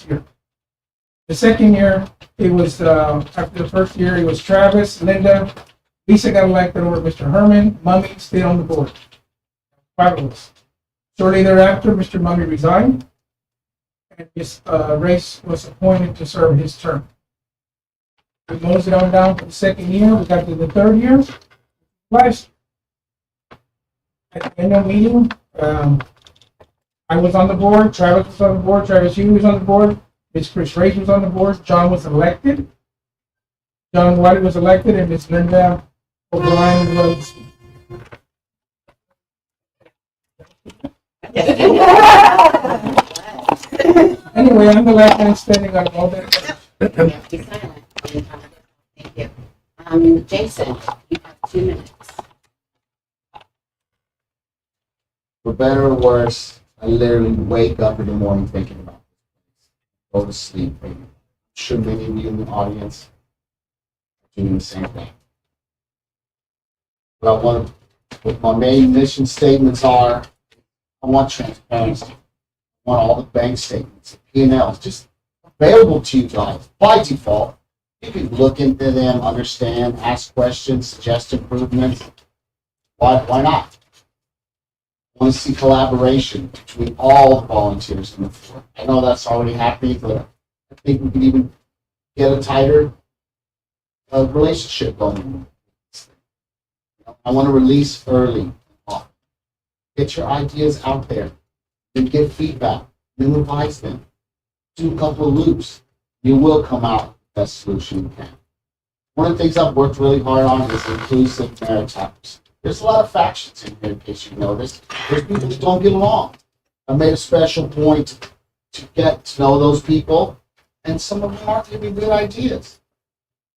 year. The second year, it was, after the first year, it was Travis, Linda, Lisa got elected over Mr. Herman, Mummy stayed on the board. 5 of us. Shortly thereafter, Mr. Mummy resigned, and Ms. Race was appointed to serve his term. We moseyed on down to the second year, we got to the third year. Last, at the annual meeting, I was on the board, Travis was on the board, Travis Hughes was on the board, Ms. Chris Race was on the board, John was elected. John Wiley was elected, and Ms. Linda O'Brien was. Anyway, I'm the last man standing on all that. You have to be silent. Thank you. Jason, you have 2 minutes. For better or worse, I literally wake up in the morning thinking about this. Go to sleep. I'm sure many of you in the audience are doing the same thing. But I want to, what my main mission statements are, I want transparency. I want all the bank statements, P&Ls, just available to you guys by default. You can look into them, understand, ask questions, suggest improvements. Why not? I want to see collaboration between all the volunteers in the fort. I know that's already happening, but I think we can even get a tighter relationship going. I want to release early. Get your ideas out there and get feedback, then revise them. Do a couple of loops. You will come out with the best solution you can. One of the things I've worked really hard on is inclusive meritocracy. There's a lot of factions in here, in case you noticed. There's people that don't get along. I made a special point to get to know those people, and some of them aren't going to be good ideas.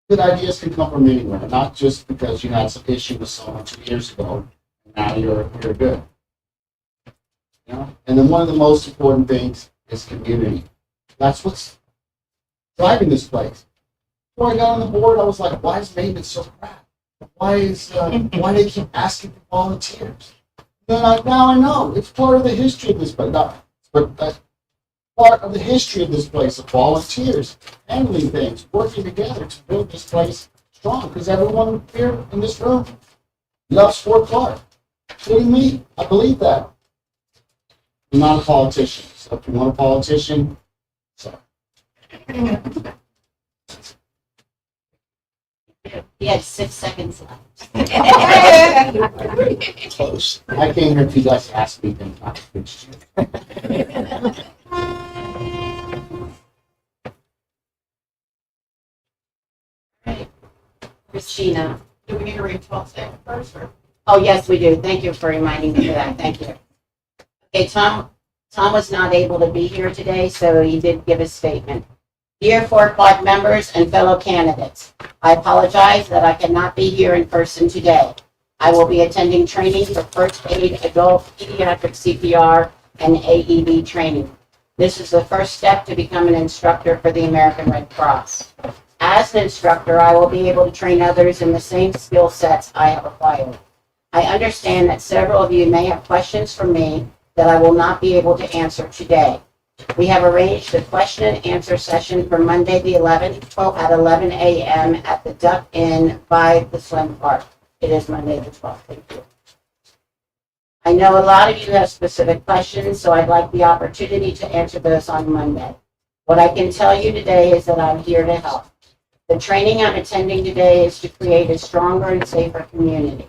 Good ideas can come from anywhere, not just because you had some issue with someone 2 years ago, and now you're good. You know? And then one of the most important things is community. That's what's driving this place. Before I got on the board, I was like, why is maintenance so crap? Why do they keep asking for volunteers? Now I know it's part of the history of this place. But that's part of the history of this place of volunteers handling things, working together to build this place strong. Because everyone here in this room loves Fort Clark, including me. I believe that. I'm not a politician, so if you want a politician, sorry. He had 6 seconds left. Close. I came here if you guys asked me, then I preached you. Right. Christina. Do we need to read 12 seconds first? Or? Oh, yes, we do. Thank you for reminding me of that. Thank you. Okay, Tom was not able to be here today, so he did give a statement. Dear Fort Clark members and fellow candidates, I apologize that I cannot be here in person today. I will be attending training for first aid, adult, pediatric CPR, and AED training. This is the first step to become an instructor for the American Red Cross. As an instructor, I will be able to train others in the same skill sets I have acquired. I understand that several of you may have questions for me that I will not be able to answer today. We have arranged a question and answer session for Monday the 11th at 11 a.m. at the Duck Inn by the swim park. It is Monday the 12th. Thank you. I know a lot of you have specific questions, so I'd like the opportunity to answer those on Monday. What I can tell you today is that I'm here to help. The training I'm attending today is to create a stronger and safer community.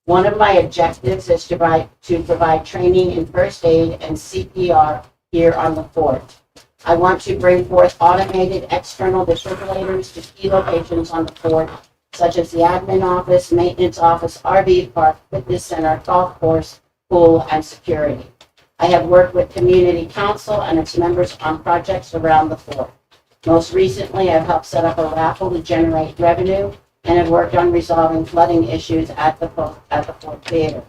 One of my objectives is to provide training in first aid and CPR here on the fort. I want to bring forth automated external defibrillators to key locations on the fort, such as the admin office, maintenance office, RV park, fitness center, golf course, pool, and security. I have worked with community council and its members on projects around the fort. Most recently, I've helped set up a raffle to generate revenue and have worked on resolving flooding issues at the Fort Theater.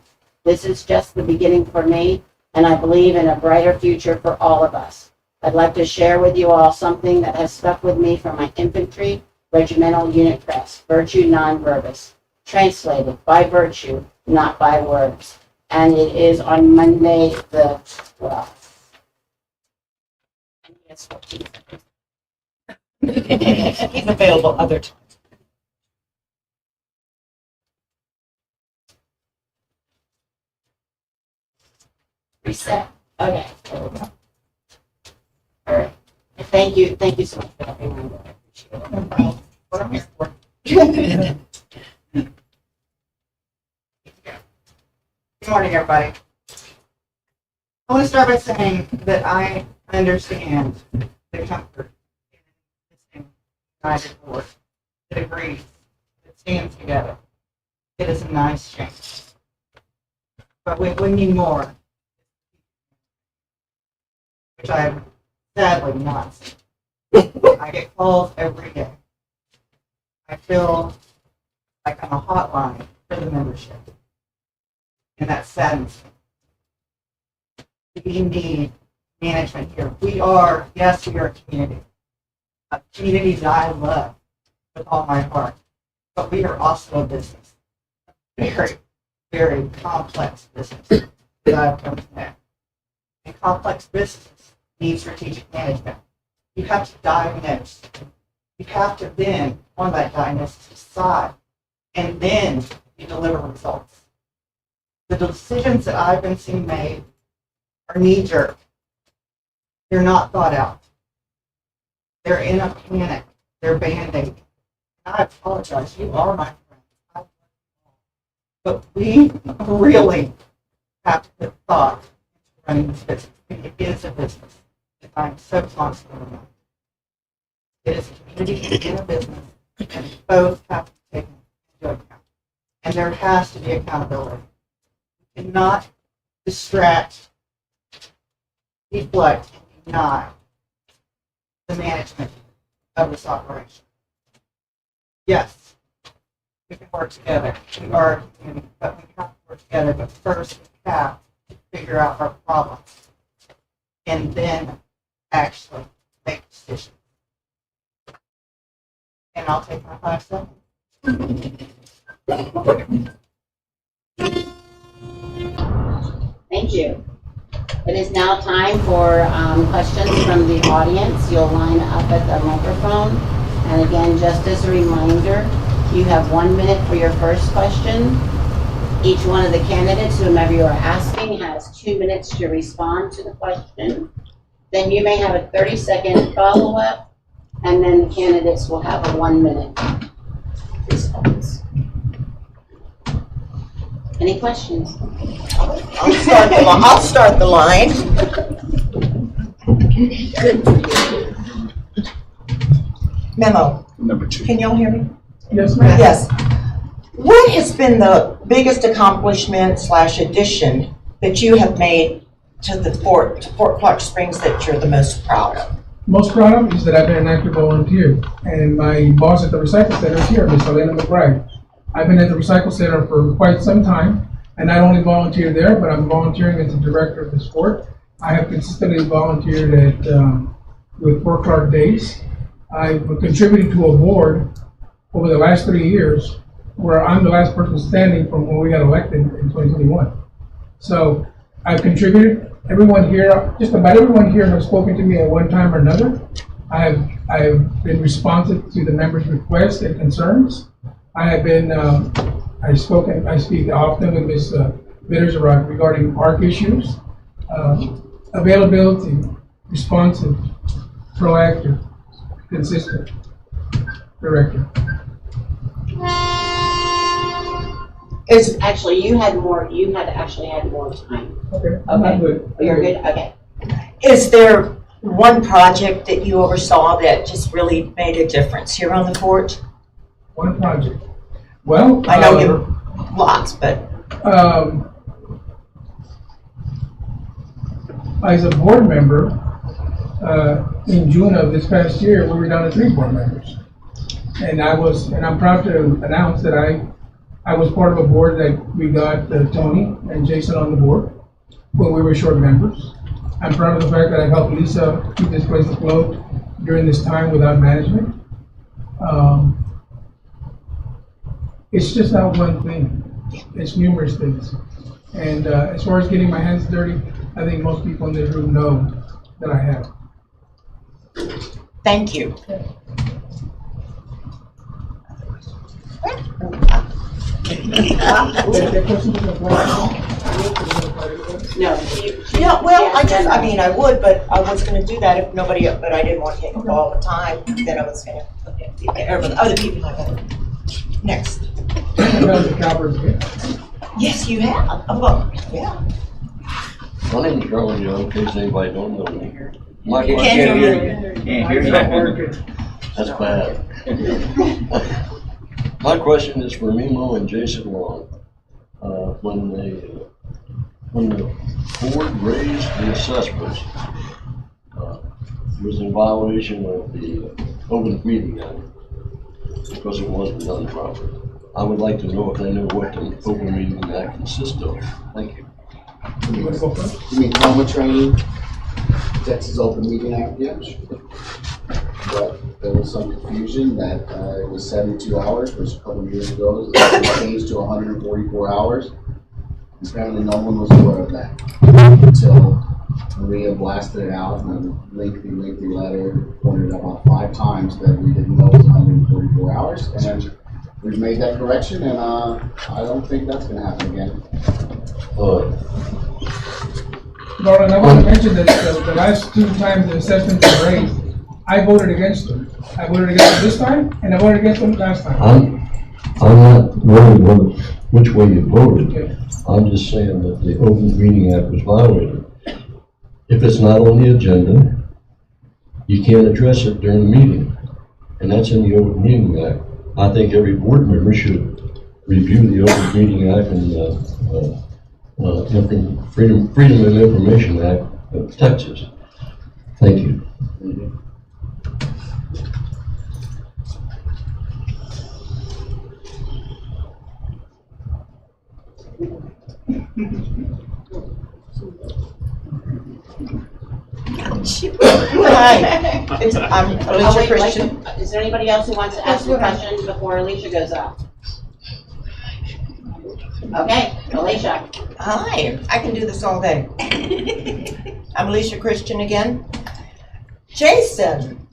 This is just the beginning for me, and I believe in a brighter future for all of us. I'd like to share with you all something that has stuck with me from my infantry regimental unit crest, virtue non verbis, translated by virtue, not by words. And it is on Monday the 12th. It's 14 seconds. He's available other times. Reset. Okay. There we go. All right. Thank you so much for that reminder. I appreciate it. What I'm here for. Good morning, everybody. I want to start by saying that I understand the comfort in this united board that agrees, that stands together. It is a nice change. But we need more, which I have sadly not seen. I get calls every day. I feel like I'm a hotline for the membership. And that saddens me. We need management here. Yes, we are a community that I love with all my heart. But we are also a business. A very, very complex business that I've come to know. And complex businesses need strategic management. You have to diagnose. You have to then, on that diagnosis, decide, and then you deliver results. The decisions that I've been seeing made are knee-jerk. They're not thought out. They're in a panic. They're band-aid. I apologize. You are my friend. But we really have to put thought into running this business. It is a business. And I'm so constantly about it. It is a community and a business, and both have to be taken into account. And there has to be accountability. We cannot distract, deflect, and deny the management of this operation. Yes, we can work together. We are a community, but we have to work together. But first, we have to figure out our problems and then actually make decisions. And I'll take my 5 seconds. Thank you. It is now time for questions from the audience. You'll line up at the microphone. And again, just as a reminder, you have 1 minute for your first question. Each one of the candidates, whomever you are asking, has 2 minutes to respond to the question. Then you may have a 30-second follow-up, and then the candidates will have a 1 minute response. Any questions? I'll start the line. Memo. Number 2. Can y'all hear me? Yes, ma'am. Yes. What has been the biggest accomplishment / addition that you have made to Fort Clark Springs that you're the most proud of? Most proud of is that I've been an active volunteer, and my boss at the recycle center is here, Miss Elena McBride. I've been at the recycle center for quite some time, and not only volunteer there, but I'm volunteering as the director of the sport. I have consistently volunteered with Fort Clark Days. I've contributed to a board over the last 3 years where I'm the last person standing from when we got elected in 2021. So I've contributed. Everyone here, just about everyone here has spoken to me at one time or another. I have been responsive to the members' requests and concerns. I have been, I speak often with Ms. Bittersrock regarding ARC issues, availability, responsive, proactive, consistent director. Is Actually, you had actually had more time. Okay. Okay. Good. You're good? Okay. Is there one project that you oversaw that just really made a difference here on the fort? One project. Well, I know you lots, but as a board member, in June of this past year, we were down to 3 board members. And I'm proud to announce that I was part of a board that we got Tony and Jason on the board when we were short members. I'm proud of the fact that I helped Lisa keep this place afloat during this time without management. It's just not one thing. It's numerous things. And as far as getting my hands dirty, I think most people in this room know that I have. Thank you. The question was about- No. Yeah, well, I mean, I would, but I was gonna do that if nobody, but I didn't want to take up all the time, then I was gonna, other people have it. Next. That was a cowbird's gift. Yes, you have. Oh, yeah. My name is Garland Young, in case anybody don't know me. My You question- can't hear me. That's bad. My question is for Mimo and Jason Long. When the board raised the assessments, it was in violation of the Open Meeting Act because it wasn't done properly. I would like to know if they know what the Open Meeting Act consists of. Thank you. You wanna go first? You mean coma training? Texas Open Meeting Act, yeah. But there was some confusion that it was 72 hours, which a couple of years ago was changed to 144 hours. Apparently no one was aware of that until Maria blasted it out in a lengthy letter, pointed out about 5 times that we didn't know it was 144 hours. And we've made that correction, and I don't think that's going to happen again. Lauren, I want to mention that the last 2 times the assessment was raised, I voted against them. I voted against them this time, and I voted against them last time. I'm not worried which way you voted. Okay. I'm just saying that the Open Meeting Act was violated. If it's not on the agenda, you can't address it during the meeting. And that's in the Open Meeting Act. I think every board member should review the Open Meeting Act and Freedom of Information Act of Texas. Thank you. Hi, I'm Oh, Alicia wait, Christian. Is there anybody else who wants to ask a question before Alicia goes up? Okay, Alicia. Hi, I can do this all day. I'm Alicia Christian again. Jason,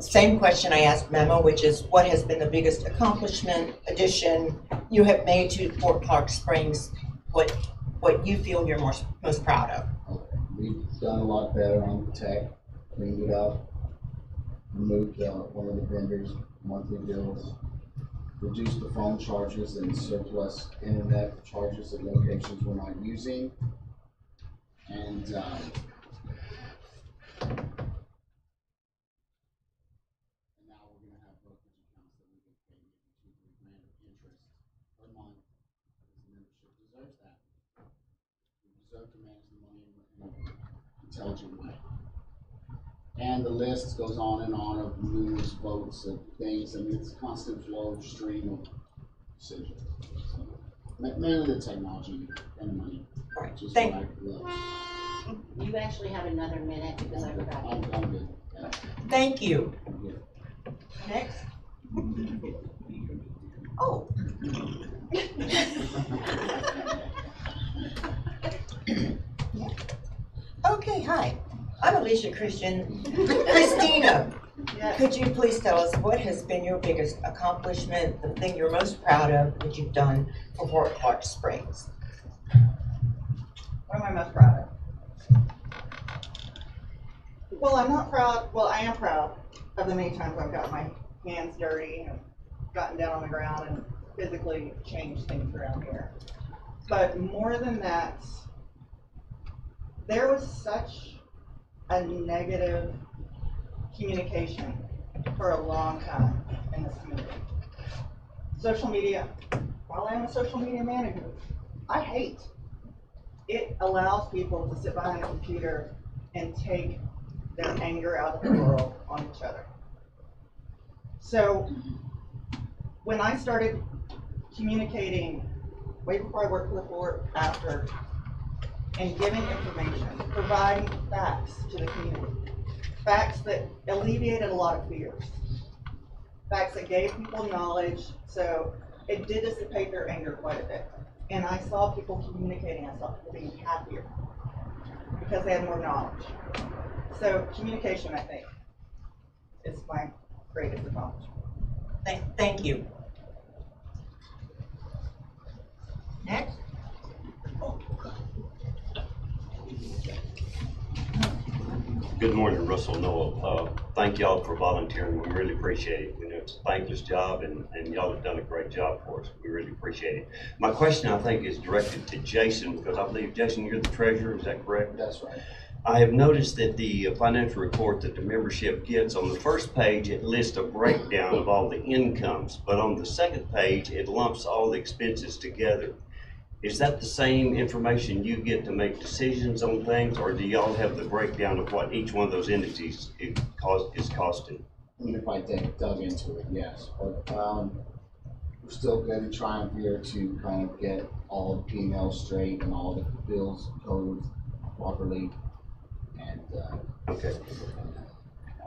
same question I asked Memo, which is what has been the biggest accomplishment, addition you have made to Fort Clark Springs, what you feel you're most proud of? We've done a lot better on the tech, cleaned it up, removed one of the vendors' monthly bills, reduced the phone charges and surplus internet charges at locations we're not using, and now we're going to have brokerage accounts that we can pay maybe $2-3 grand of interest per month. This membership deserves that. We deserve to manage the money in an intelligent way. And the list goes on and on of numerous votes of things. I mean, it's a constant flow stream of decisions. So, mainly the technology and the money, which is what I love. You actually have another minute because I forgot. I'm good. Yeah. Thank you. I'm good. Next. Oh. Okay, hi. I'm Alicia Christian. Christina, could you please tell us what has been your biggest accomplishment, the thing you're most proud of that you've done for Fort Clark Springs? What am I most proud of? Well, I am proud of the many times I've got my hands dirty and gotten down on the ground and physically changed things around here. But more than that, there was such a negative communication for a long time in this community. Social media, while I am a social media manager, I hate. It allows people to sit behind a computer and take their anger out of the world on each other. So when I started communicating way before I worked for the board, after, and giving information, providing facts to the community, facts that alleviated a lot of fears, facts that gave people knowledge, so it did dissipate their anger quite a bit. And I saw people communicating, I saw people being happier because they had more knowledge. So communication, I think. is my greatest accomplishment. Thank you. Next. Good morning, Russell Noel. Thank y'all for volunteering. We really appreciate it. You know, it's a thankless job and y'all have done a great job for us. We really appreciate it. My question, I think, is directed to Jason because I believe, Jason, you're the treasurer. Is that correct? That's right. I have noticed that the financial report that the membership gets, on the first page, it lists a breakdown of all the incomes, but on the second page, it lumps all the expenses together. Is that the same information you get to make decisions on things, or do y'all have the breakdown of what each one of those entities is costing? Even if I dug into it, yes, but we're still going to try here to kind of get all the P&L straight and all the bills coded properly. And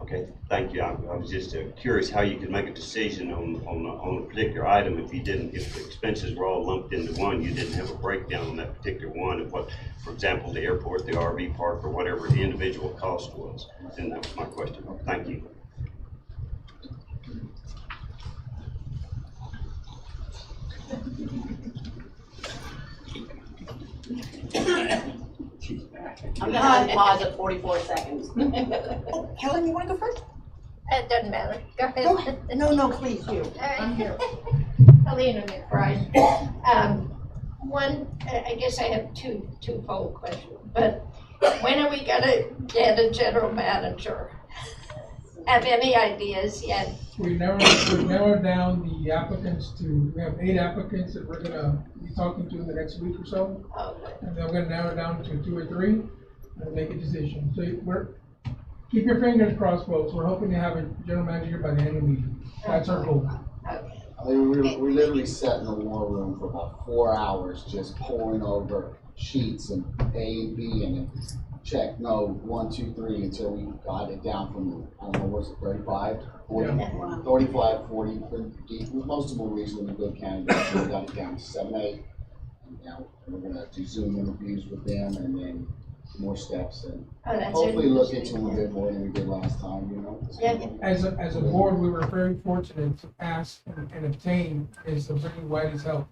Okay, thank you. I was just curious how you could make a decision on a particular item if if the expenses were all lumped into one, you didn't have a breakdown on that particular one of what, for example, the airport, the RV park, or whatever the individual cost was. And that was my question. Thank you. I'm gonna unpause at 44 seconds. Helen, you want to go first? It doesn't matter. Go ahead. No, please, you. I'm here. Helena McBride. One, I guess I have twofold questions, but when are we gonna get a general manager? Have any ideas yet? We narrowed down the applicants we have 8 applicants that we're gonna be talking to in the next week or so. Okay. And then we're gonna narrow it down to 2 or 3 and make a decision. So keep your fingers crossed, folks. We're hoping to have a general manager by the end of the meeting. That's our goal. Okay. I mean, we literally sat in the war room for about 4 hours just pouring over sheets and A and B and then check, no, 1, 2, 3 until we got it down from, I don't know, what's it, 35, 40, Yeah. 35, 40. Most of them were reasonably good candidates, so we got it down to 7, 8. And now we're gonna do Zoom interviews with them and then more steps and Oh, that's hopefully look into interesting. them a bit more than we did last time, you know? Yeah. As a board, we were very fortunate to ask and obtain Ms. Brittany Whitey's help.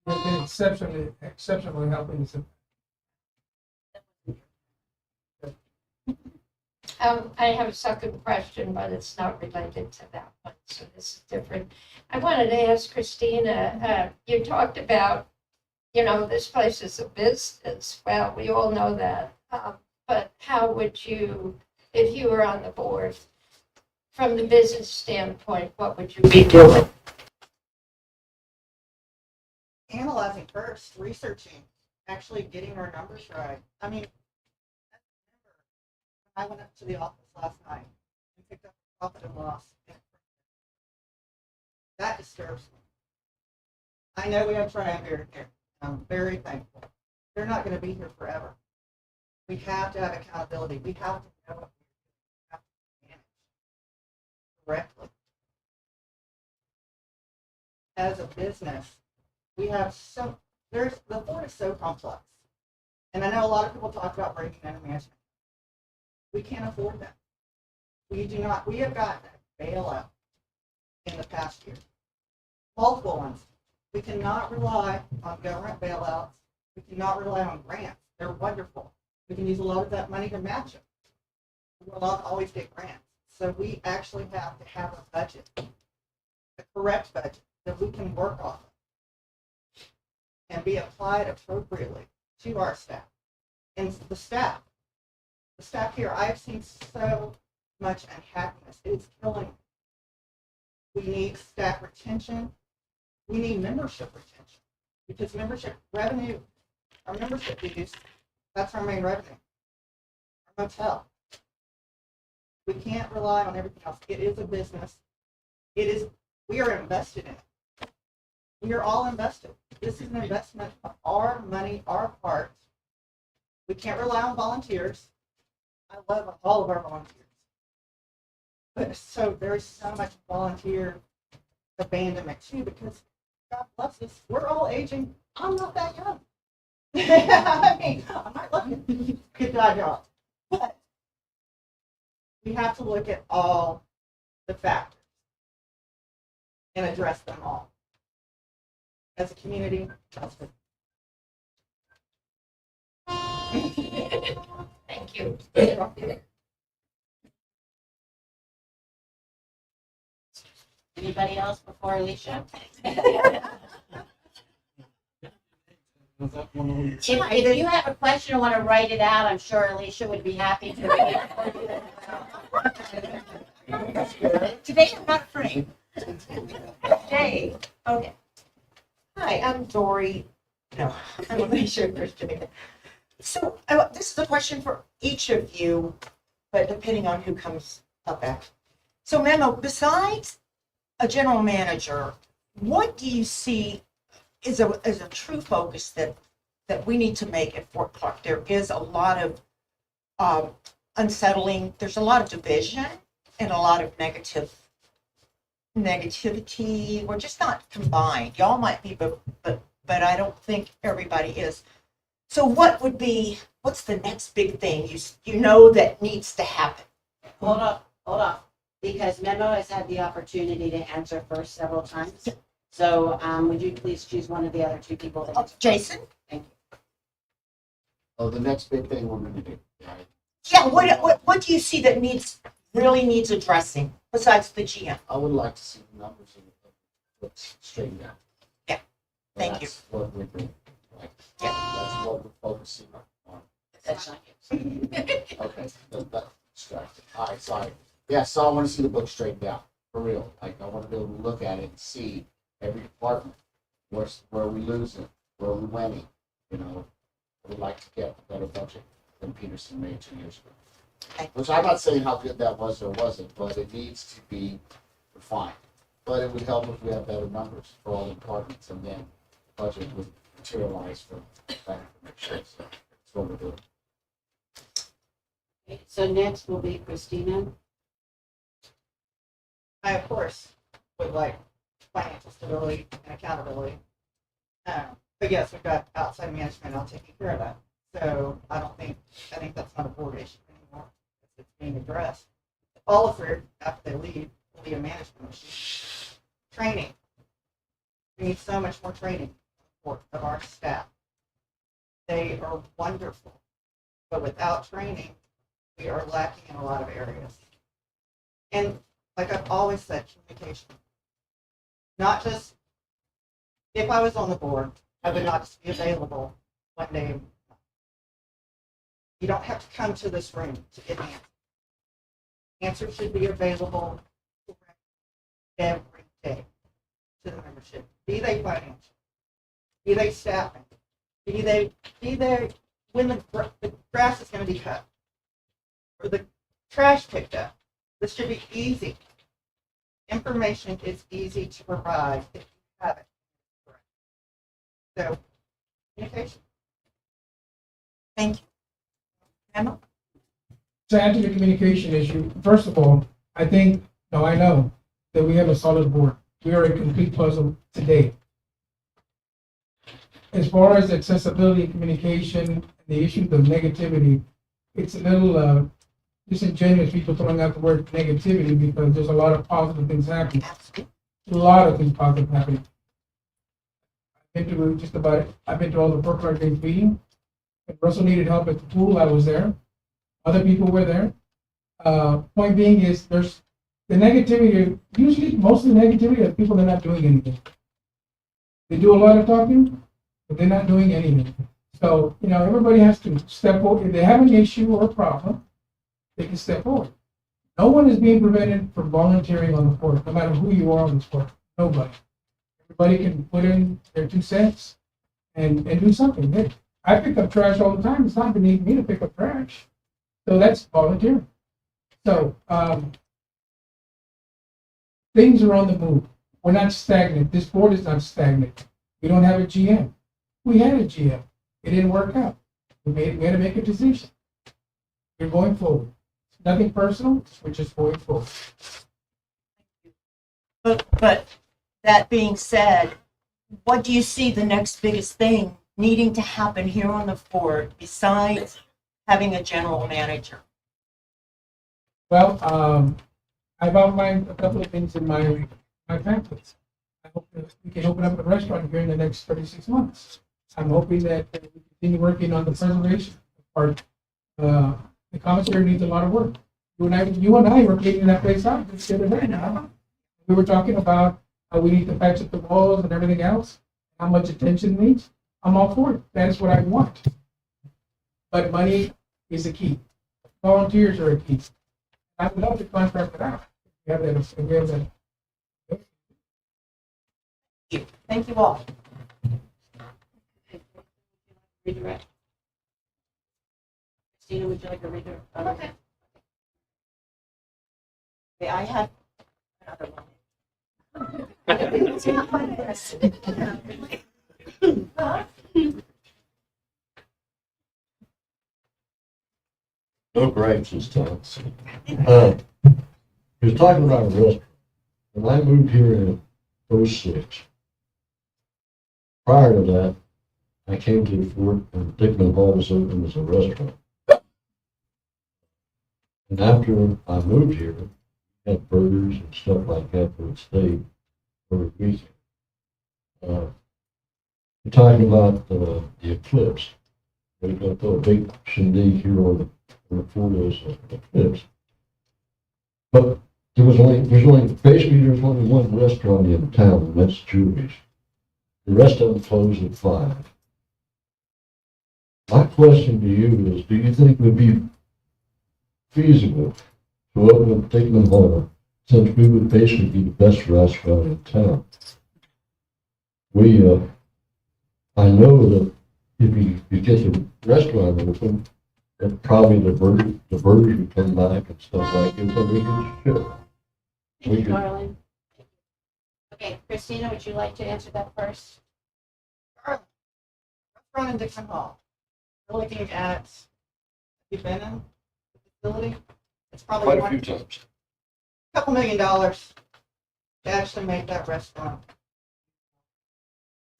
She's been exceptionally helping us. I have a second question, but it's not related to that one, so this is different. I wanted to ask Christina, you talked about, this place is a business. Well, we all know that. But how would you, if you were on the board, from the business standpoint, what would you be doing? Analyzing first, researching, actually getting our numbers right. I mean, I went up to the office last night and picked up the profit and loss. That disturbs me. I know we have triumvirate here. I'm very thankful. They're not going to be here forever. We have to have accountability. We have to know what we have to manage correctly. As a business, we have the board is so complex. And I know a lot of people talk about breaking into management. We can't afford that. We have gotten a bailout in the past year. Multiple ones. We cannot rely on government bailouts. We cannot rely on grants. They're wonderful. We can use a lot of that money to match it. We will not always get grants. So we actually have to have a budget, a correct budget that we can work off of and be applied appropriately to our staff. And the staff here, I've seen so much unhappiness. It is killing me. We need staff retention. We need membership retention because membership revenue, our membership dues, that's our main revenue. Our motel. We can't rely on everything else. It is a business. We are invested in it. We are all invested. This is an investment of our money, our part. We can't rely on volunteers. I love all of our volunteers. But there's so much volunteer abandonment too because God bless us, we're all aging. I'm not that young. I mean, I'm not looking good job. But we have to look at all the factors and address them all. As a community, that's what. Thank you. Anybody else before Alicia? If you have a question or want to write it out, I'm sure Alicia would be happy to read it. Today I'm not afraid. Today, okay. Hi, I'm Dory. No, I'm Alicia Christian. So this is a question for each of you, but depending on who comes up after. So Memo, besides a general manager, what do you see is a true focus that we need to make at Fort Clark? There is a lot of unsettling. There's a lot of division and a lot of negativity. We're just not combined. Y'all might be, but I don't think everybody is. So what's the next big thing you know that needs to happen? Hold up, because Memo has had the opportunity to answer first several times. So would you please choose one of the other two people to answer? Jason? Thank you. Oh, the next big thing we're gonna do, right? Yeah, what do you see that really needs addressing besides the GM? I would like to see the numbers of the books straightened out. Yeah. Thank you. That's what we're doing, right? Yeah. That's what we're focusing on. That's not you. Okay, that's distracted. All right, sorry. Yeah, so I want to see the book straightened out, for real. Like, I want to be able to look at it and see every department, where we losing, where we winning, you know. I would like to get a better budget than Peterson made 2 years ago. Okay. Which I'm not saying how good that was or wasn't, but it needs to be refined. But it would help if we had better numbers for all the departments, and then the budget would materialize for that information. So that's what we're doing. Okay, so next will be Christina. I, of course, would like financial stability and accountability. But yes, we've got outside management now taking care of that. So I think that's not a board issue anymore. It's being addressed. The follow through after they leave will be a management issue. Training. We need so much more training of our staff. They are wonderful, but without training, we are lacking in a lot of areas. And like I've always said, communication. Not just, if I was on the board, I would not just be available one day. You don't have to come to this room to get answers. Answers should be available every day to the membership. Be they financial, be they staffing, be they when the grass is going to be cut or the trash picked up. This should be easy. Information is easy to provide if you have it. So, communication. Thank you. Emma? To answer the communication issue, first of all, I know that we have a solid board. We are a complete puzzle today. As far as accessibility and communication, the issue of negativity, it's a little disingenuous people throwing out the word negativity because there's a lot of positive things happening. A lot of things positive happening. I've been to all the Fort Clark Days meeting. If Russell needed help at the pool, I was there. Other people were there. Point being is there's the negativity, usually most of the negativity are people that are not doing anything. They do a lot of talking, but they're not doing anything. So, everybody has to step forward. If they have an issue or a problem, they can step forward. No one is being prevented from volunteering on the board, no matter who you are on this board. Nobody. Everybody can put in their 2 cents and do something. I pick up trash all the time. It's not beneath me to pick up trash. So that's volunteering. So things are on the move. We're not stagnant. This board is not stagnant. We don't have a GM. We had a GM. It didn't work out. We had to make a decision. We're going forward. It's nothing personal. We're just going forward. But that being said, what do you see the next biggest thing needing to happen here on the board besides having a general manager? Well, I've outlined a couple of things in my pamphlets. I hope that we can open up a restaurant here in the next 36 months. I'm hoping that we continue working on the preservation part. The commissary needs a lot of work. You and I were cleaning that place out just the other day. We were talking about how we need to patch up the walls and everything else, how much attention it needs. I'm all for it. That is what I want. But money is the key. Volunteers are a key. I would love to contract it out. We have that. Thank you all. Redirect. Christina, would you like to redirect? Okay. Okay, I have another one. No gripes this time. He was talking about a restaurant. When I moved here in '06, prior to that, I came to the fort and Dickman Hall was open as a restaurant. And after I moved here, we had burgers and stuff like that for the state over the weekend. You're talking about the eclipse. We're going to throw a big shindig here on the fort as an eclipse. But there's only one restaurant in town, and that's Julie's. The rest of them close at 5. My question to you is, do you think it would be feasible to open up Dickman Hall, since we would basically be the best restaurant in town? I know that if you get the restaurant open, that probably the burgers would come back and stuff like it, so we can ship. Thank you, Darlene. Okay, Christina, would you like to answer that first? Restaurant in Dixon Hall. We're looking at, you've been in the facility? It's probably Quite a few times. $2 million to actually make that restaurant.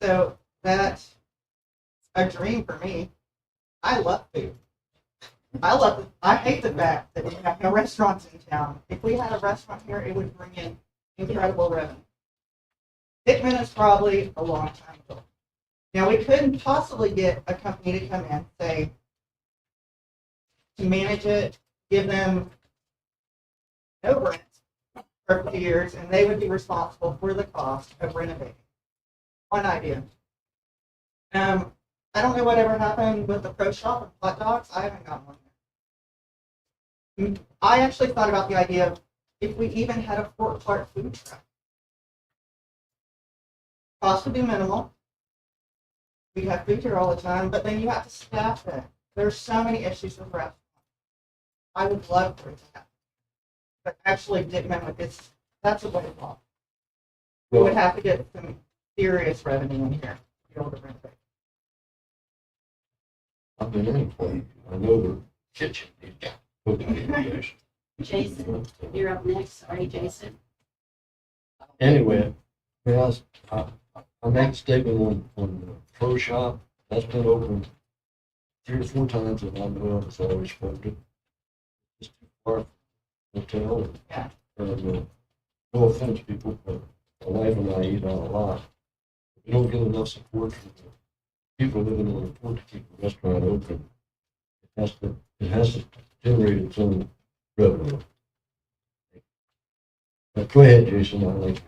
So that's a dream for me. I love food. I hate the fact that we have no restaurants in town. If we had a restaurant here, it would bring in incredible revenue. Dickman is probably a long time ago. Now, we couldn't possibly get a company to come in, say, to manage it, give them no rent for a few years, and they would be responsible for the cost of renovating. One idea. I don't know whatever happened with the pro shop and hot dogs. I haven't got one there. I actually thought about the idea of if we even had a Fort Clark food truck. Cost would be minimal. We have food here all the time, but then you have to staff it. There's so many issues with restaurants. I would love for it to happen. But actually, Dickman, that's a way of law. We would have to get some serious revenue in here to be able to renovate. I mean, anyway, I know the kitchen. Jason, you're up next. Sorry, Jason. Anyway, I make a statement on the pro shop. That's been open 3 or 4 times that I know of. It's always funded. It's too far from the hotel. Yeah. And, no offense, people, but my wife and I eat out a lot. We don't get enough support from the people living on the fort to keep the restaurant open. It has to generate its own revenue. But go ahead, Jason. I like.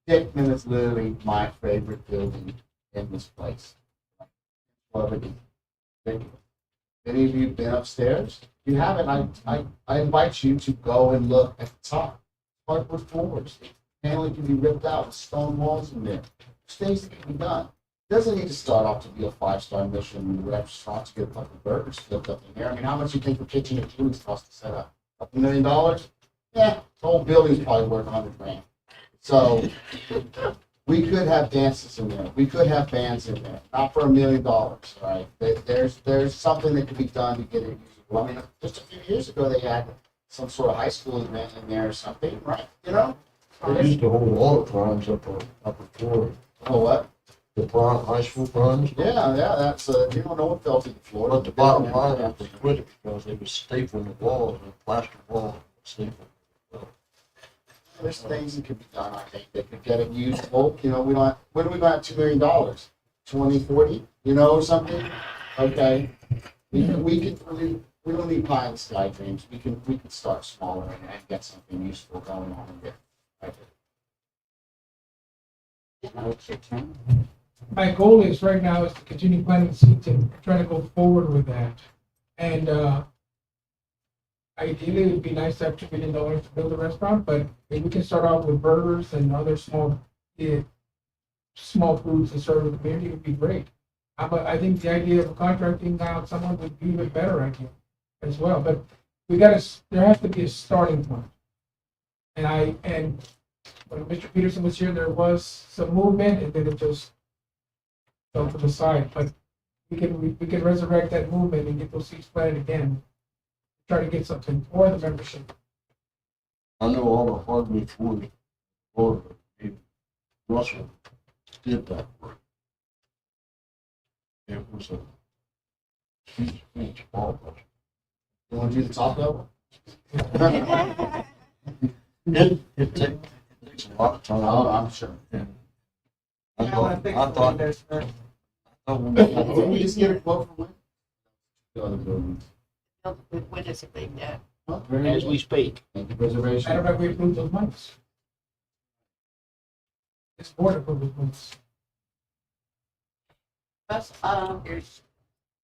Dickman is literally my favorite building in this place. Love it. Any of you been upstairs? If you haven't, I invite you to go and look at the top. Hardwood floors. Paneling can be ripped out, stone walls in there. Things that can be done. Doesn't need to start off to be a 5-star Michelin restaurant to get a couple of burgers flipped up in there. I mean, how much do you think the kitchen and food cost to set up? $2 million? Yeah, the whole building's probably worth $100,000. So we could have dances in there. We could have bands in there. Not for $1 million, right? There's something that could be done to get it usable. I mean, just a few years ago, they had some sort of high school event in there or something, right? You know? They used to hold all the proms up on upper floor. Oh, what? The prom, high school proms. Yeah, that's, you don't know what fell to the floor. But the bottom line, I was quit it because they was stapling the walls, the plaster wall, stapling. There's things that could be done, I think, that could get it usable, you know, we don't, when are we gonna have $2 million? 2040, you know, or something? Okay. We don't need pie in the sky dreams, we can start smaller and get something useful going on there. Now it's your turn. My goal is right now is to continue planting seeds and try to go forward with that. And ideally, it would be nice to have $2 million to build a restaurant, but if we can start off with burgers and other small foods to serve the community, it would be great. I think the idea of contracting out someone would be even better idea as well. But there has to be a starting point. And when Mr. Peterson was here, there was some movement, and then it just fell to the side. But we can resurrect that movement and get those seats planted again. Try to get something for the membership. I know all the hardwood wood, or Russell did that work. It was a huge ball. You wanna do the top level? It takes a lot of time. Oh, I'm sure. And I I wanna thought, fix I the thought, windows first. Didn't we just get a quote from when? The other buildings. When is it being done? Oh, very As good. we speak. Thank you, I preservation. don't know if we approved those months. This board approved those months. Here's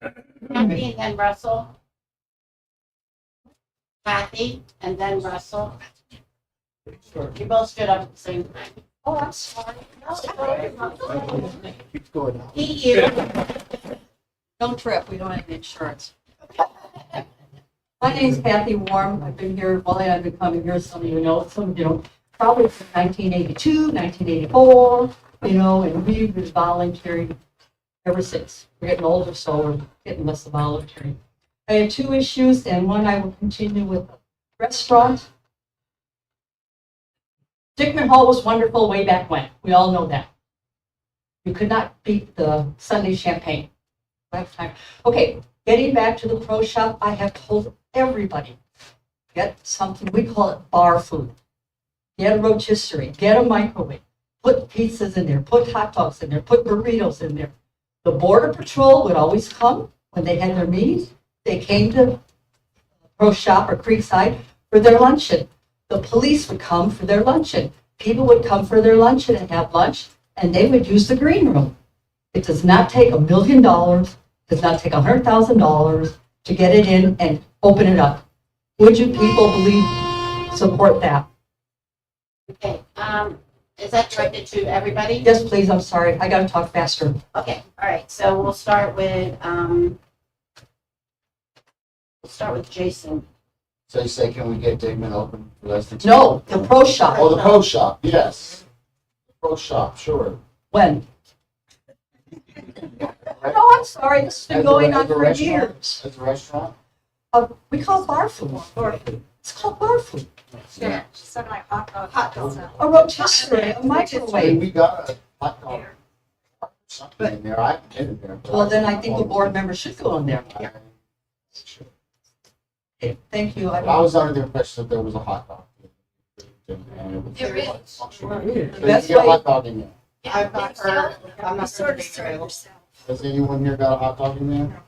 Kathy and then Russell. Kathy and then Russell. You both stood up at the same time. Oh, I'm sorry. No, it's all right. Keep going. You. Don't trip, we don't have the insurance. My name's Kathy Warm. I've been here, well, I've been coming here, some of you know, some of you don't, probably from 1982, 1984, you know, and we've been volunteering ever since. We're getting older, so we're getting less of volunteering. I have two issues, and one I will continue with the restaurant. Dickman Hall was wonderful way back when. We all know that. You could not beat the Sunday champagne. Lifetime. Okay, getting back to the pro shop, I have told everybody, get something, we call it bar food. Get a rotisserie, get a microwave, put pizzas in there, put hot dogs in there, put burritos in there. The Border Patrol would always come when they had their meetings. They came to Pro Shop or Creekside for their luncheon. The police would come for their luncheon. People would come for their luncheon and have lunch, and they would use the green room. It does not take $1 million, does not take $100,000 to get it in and open it up. Would you people support that? Okay, is that directed to everybody? Yes, please, I'm sorry, I gotta talk faster. Okay, all right, so we'll start with Jason. So you say, can we get Digman open for less than? No, the pro shop, Oh, the pro shop, yes. The pro shop, sure. when? No, I'm sorry, this has been going on As a for restaurant? years. As a restaurant? We call it bar food. It's called bar food. Yeah. A rotisserie, a Hey, machicowave. we got a hot dog. Something in there, I haven't been in there. but Well, then I think the board members should go in there. Sure. Okay, thank you. I was under the impression that there was a hot dog. There is. The best Get a way- hot dog in there. I've not heard, I'm not sure. Has anyone here got a hot dog in there?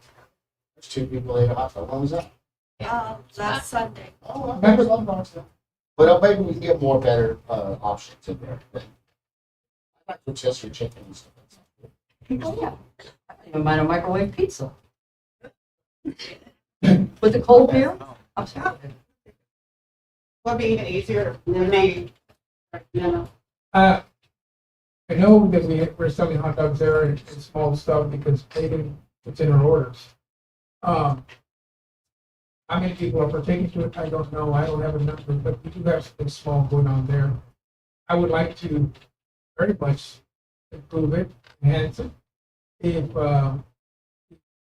There's two people ate a hot dog. When was that? Last Sunday. Oh, well, members love dogs then. But maybe we can get more better options in there. I like rotisserie chicken and stuff. Oh, yeah. I don't even mind a microwave pizza. With the cold beer? I'm sorry. Would be even easier for me. No, I know that we're selling hot dogs there and small stuff because they didn't, it's in our orders. How many people are partaking to it, I don't know, I don't have a number, but we do have something small going on there. I would like to very much improve it, enhance it. If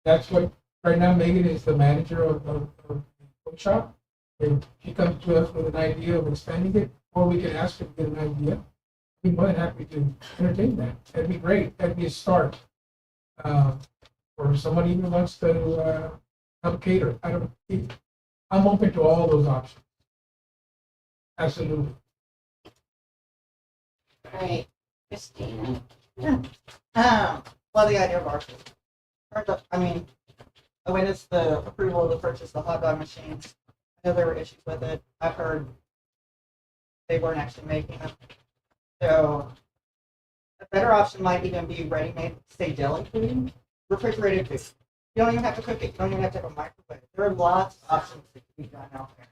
that's what, right now Megan is the manager of the cook shop. If she comes to us with an idea of expanding it, or we can ask her to get an idea, we'd be more than happy to entertain that. That'd be great, that'd be a start. Or someone even wants to help cater, I'm open to all those options. Absolutely. All right, Christina. Love the idea of our food. I witnessed the approval to purchase the hot dog machines. I know there were issues with it. I've heard they weren't actually making them. So a better option might even be ready-made, say deli food, refrigerated food. You don't even have to cook it. You don't even have to have a microwave. There are lots of options that can be done out there.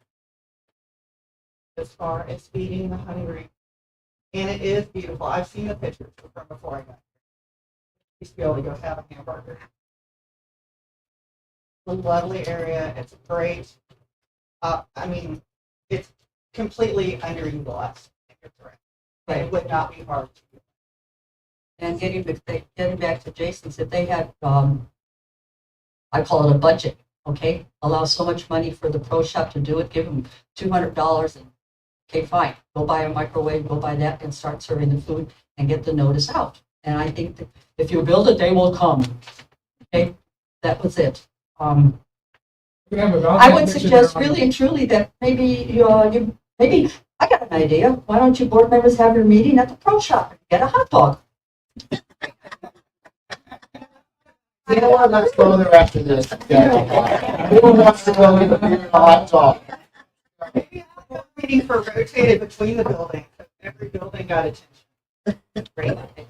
As far as feeding the hungry. And it is beautiful. I've seen the pictures from before I got here. Used to be able to go have a hamburger. It's a lovely area. It's great. It's completely underutilized. You're correct. But it would not be hard to do. And getting back to Jason's, if they had, I call it a budget, okay? Allow so much money for the pro shop to do it, give them $200 and, okay, fine, go buy a microwave, go buy that and start serving the food and get the notice out. And I think that if you build it, they will come. Okay, that was it. We can have a I would competition suggest around really and truly that maybe I got an idea. Why don't you board members have your meeting at the pro shop and get a hot dog? You know what, let's go there after this. Who wants to go in the hot dog? Waiting for rotated between the buildings. Every building got attention. Great. If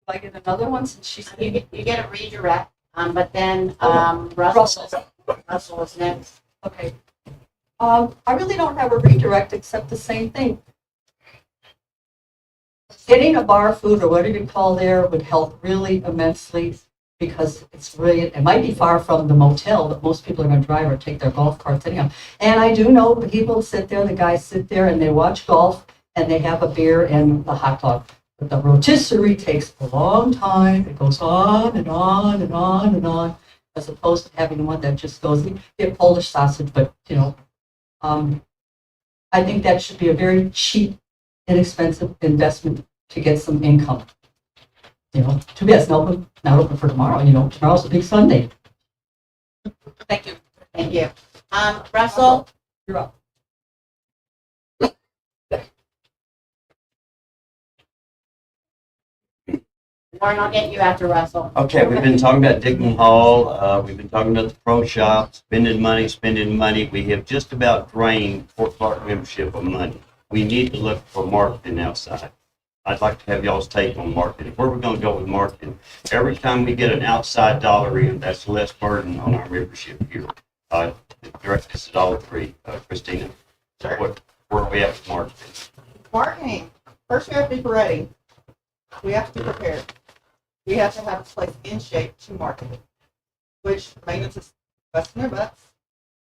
I get another one, since she's You get a redirect, but then Russell. Russell is next. Okay. I really don't have a redirect except the same thing. Getting a bar food or whatever you call there would help really immensely because it might be far from the motel, but most people are going to drive or take their golf carts anyhow. And I do know people sit there, the guys sit there and they watch golf and they have a beer and a hot dog. But the rotisserie takes a long time. It goes on and on and on and on, as opposed to having one that just goes, get Polish sausage, but I think that should be a very cheap, inexpensive investment to get some income. Too bad it's not open for tomorrow. Tomorrow's a big Sunday. Thank you. Thank you. Russell, You're up. Warren, I'll get you after Russell. Okay, we've been talking about Dickman Hall, we've been talking about the pro shop, spending money. We have just about drained Fort Clark membership of money. We need to look for marketing outside. I'd like to have y'all's take on marketing. Where we're gonna go with marketing. Every time we get an outside dollar in, that's less burden on our membership here. Direct this at all three. Christina, Sure. where are we at with marketing? Marketing. First, we have to be ready. We have to be prepared. We have to have a place in shape to market it, which maintenance is busting their butts.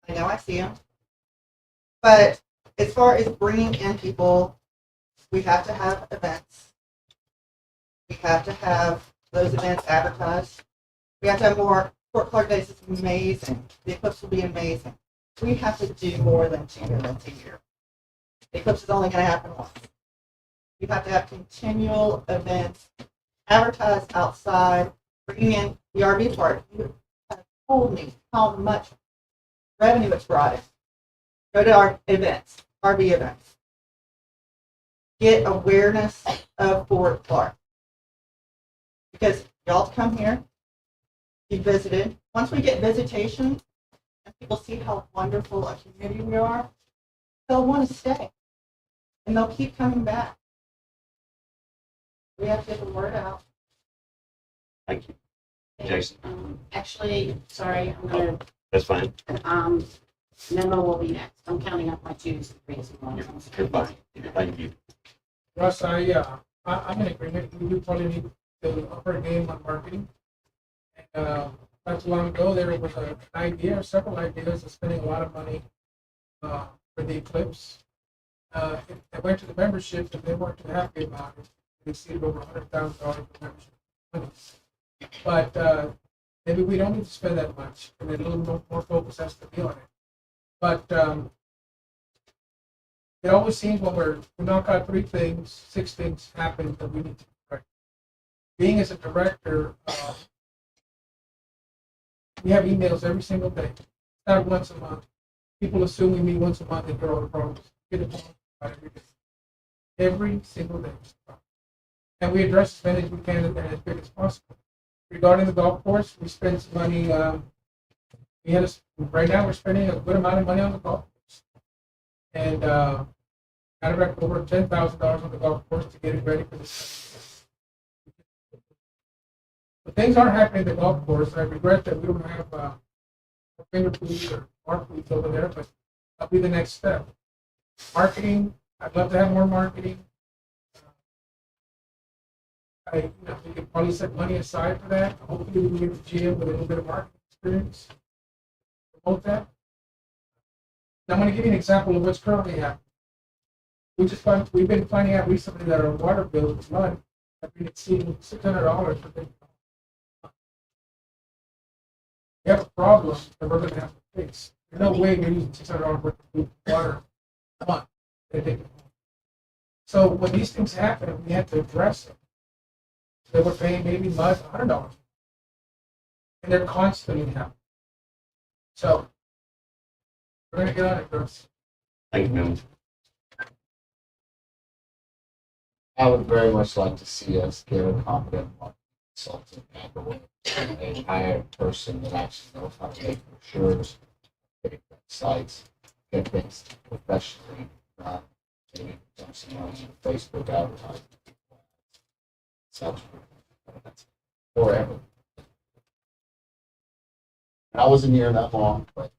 I know, I see them. But as far as bringing in people, we have to have events. We have to have those events advertised. We have to have more. Fort Clark Days is amazing. The eclipse will be amazing. We have to do more than 2 events a year. The eclipse is only going to happen once. You have to have continual events, advertised outside, bringing in the RV park. You have told me how much revenue it's brought in. Go to our events, RV events. Get awareness of Fort Clark. Because y'all come here, you visited. Once we get visitation and people see how wonderful a community we are, they'll want to stay. And they'll keep coming back. We have to get the word out. Thank you. Jason, Actually, sorry, I'm gonna, that's fine. Memo will be next. I'm counting up my twos and threes. You're fine. Thank you. Russ, I'm in agreement. We do probably need to up our game on marketing. And not too long ago, there was an idea, several ideas of spending a lot of money for the eclipse. They went to the membership and they weren't too happy about it. They received over $100,000 for membership money. But maybe we don't need to spend that much, and a little more focus has to be on it. But it always seems when we knock out 6 things happen that we need to correct. Being as a director, we have emails every single day, not once a month. People assume we meet once a month and get all the problems. Get it about every day. every single day. And we address as many as we can and as big as possible. Regarding the golf course, we spent some money, right now we're spending a good amount of money on the golf course. And, got about over $10,000 on the golf course to get it ready for this. But things are happening at the golf course. I regret that we don't have, finger police or bar police over there, but that'll be the next step. Marketing, I'd love to have more marketing. We could probably set money aside for that. Hopefully, we can get the GM with a little bit of marketing experience. Promote that. Now, I'm going to give you an example of what's currently happening. We've been finding out recently that our water bill is money. I've been exceeding $600 for things. We have a problem that we're going to have to fix. There's no way we're using $600 worth of water a month. So when these things happen, we have to address it. So we're paying maybe $100. And they're constantly happening. So we're going to get on it, Chris. Thank you, ma'am. I would very much like to see us get a competent marketing consultant and a hired person that actually knows how to make brochures, make websites, get things professionally done, maybe some money on Facebook advertising, such forever. I wasn't here that long, but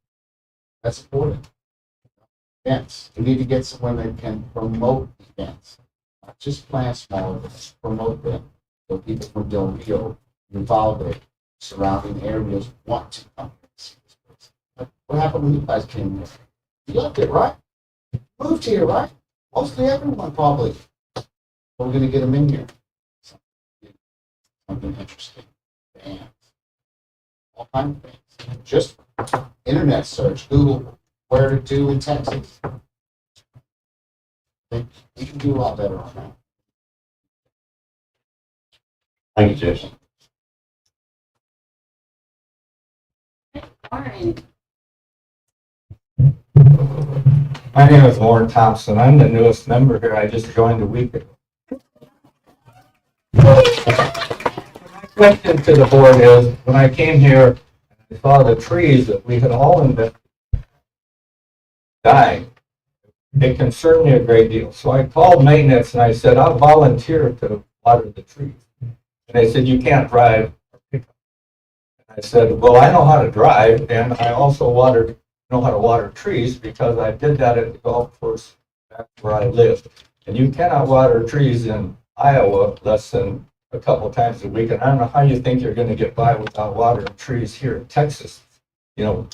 that's important. Events. We need to get someone that can promote events. Not just plan small events, promote them. So people from Del Rio, Uvalde, surrounding areas want to come here and see this place. What happened when you guys came here? You loved it, right? Moved here, right? Mostly everyone probably. But we're going to get them in here. Something interesting. Bands. All kinds of things. Just internet search, Google, where to do in Texas. We can do a lot better on that. Thank you, Jason. Warren, My name is Warren Thompson. I'm the newest member here. I just joined a week ago. My question to the board is, when I came here, I saw the trees that we had all invested dying. It concerned me a great deal. So I called maintenance and I said, I'll volunteer to water the trees. And they said, you can't drive or pick up. And I said, well, I know how to drive, and I also know how to water trees because I did that at the golf course back where I live. And you cannot water trees in Iowa less than a couple of times a week. And I don't know how you think you're going to get by without watering trees here in Texas,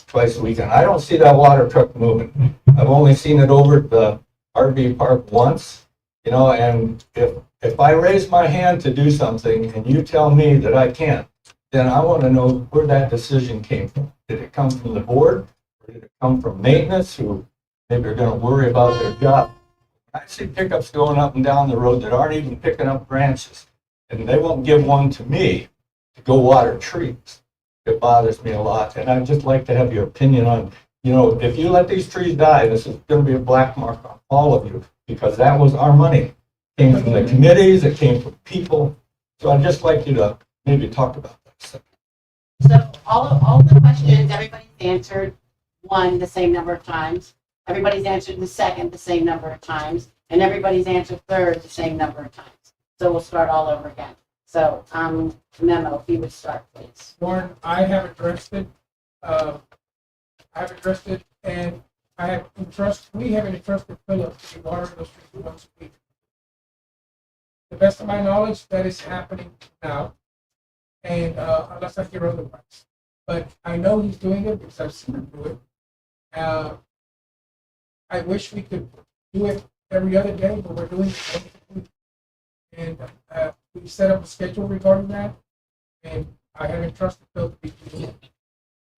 twice a week. And I don't see that water truck moving. I've only seen it over at the RV park once, and if I raise my hand to do something and you tell me that I can't, then I want to know where that decision came from. Did it come from the board? Or did it come from maintenance, who maybe are going to worry about their job? I see pickups going up and down the road that aren't even picking up branches, and they won't give one to me to go water trees. It bothers me a lot, and I'd just like to have your opinion on, if you let these trees die, this is going to be a black mark on all of you, because that was our money. It came from the committees, it came from people. So I'd just like you to maybe talk about that. so all the questions, everybody's answered one the same number of times. Everybody's answered the second the same number of times. And everybody's answered third the same number of times. So we'll start all over again. So, Memo, if you would start, please. Warren, I have addressed it. And we have entrusted Philip to water those trees once a week. To the best of my knowledge, that is happening now, and unless I hear otherwise. But I know he's doing it because I've seen him do it. I wish we could do it every other day, but we're doing it once a week. And we set up a schedule regarding that, and I have entrusted Phil to be doing it.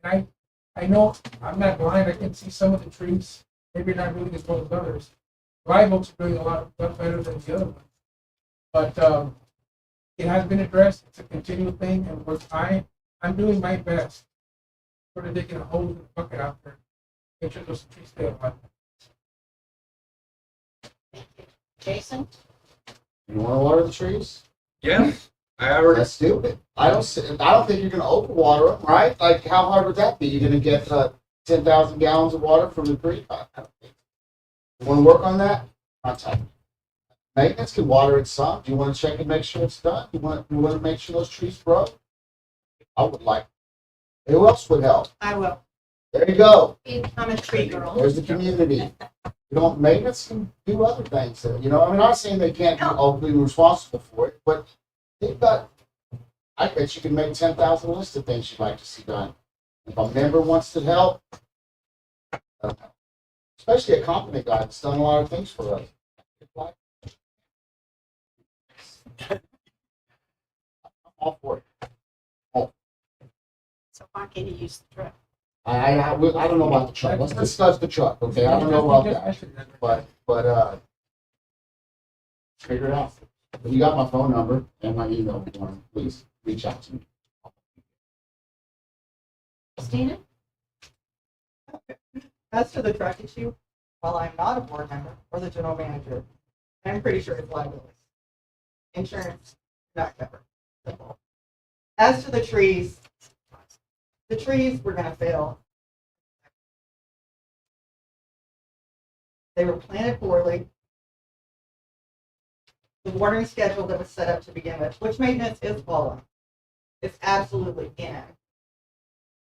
And I know I'm not blind. I can see some of the trees. Maybe not doing as well as others. Live oaks are doing a lot better than the other ones. But it has been addressed. It's a continual thing, and I'm doing my best. Sort of digging a hole in the bucket out there. Make sure those trees stay alive. Jason? You want to water the trees? Yes, I already, Let's do it. I don't think you're gonna overwater them, right? Like, how hard would that be? You're gonna get 10,000 gallons of water from the creek? I don't think. You want to work on that? Contact me. Maintenance can water it some. Do you want to check and make sure it's done? You want to make sure those trees grow? I would like. Who else would help? I will. There you go. I'm a tree girl. There's the community. You know, maintenance can do other things. You know, I'm not saying they can't be ultimately responsible for it, but they've got. I bet you can make 10,000 lists of things you'd like to see done. If a member wants to help, especially a competent guy that's done a lot of things for us. I'm all for it. So why can't you use the truck? I don't know about the truck. Let's discuss the truck, okay? I don't know about that. But figure it out. You got my phone number and my email. If you want, please reach out to me. Christina? As to the truck issue, while I'm not a board member or the general manager, I'm pretty sure it's liability. Insurance, not covered. Simple. As to the trees were gonna fail. They were planted poorly. The watering schedule that was set up to begin with, which maintenance is following, it's absolutely inadequate,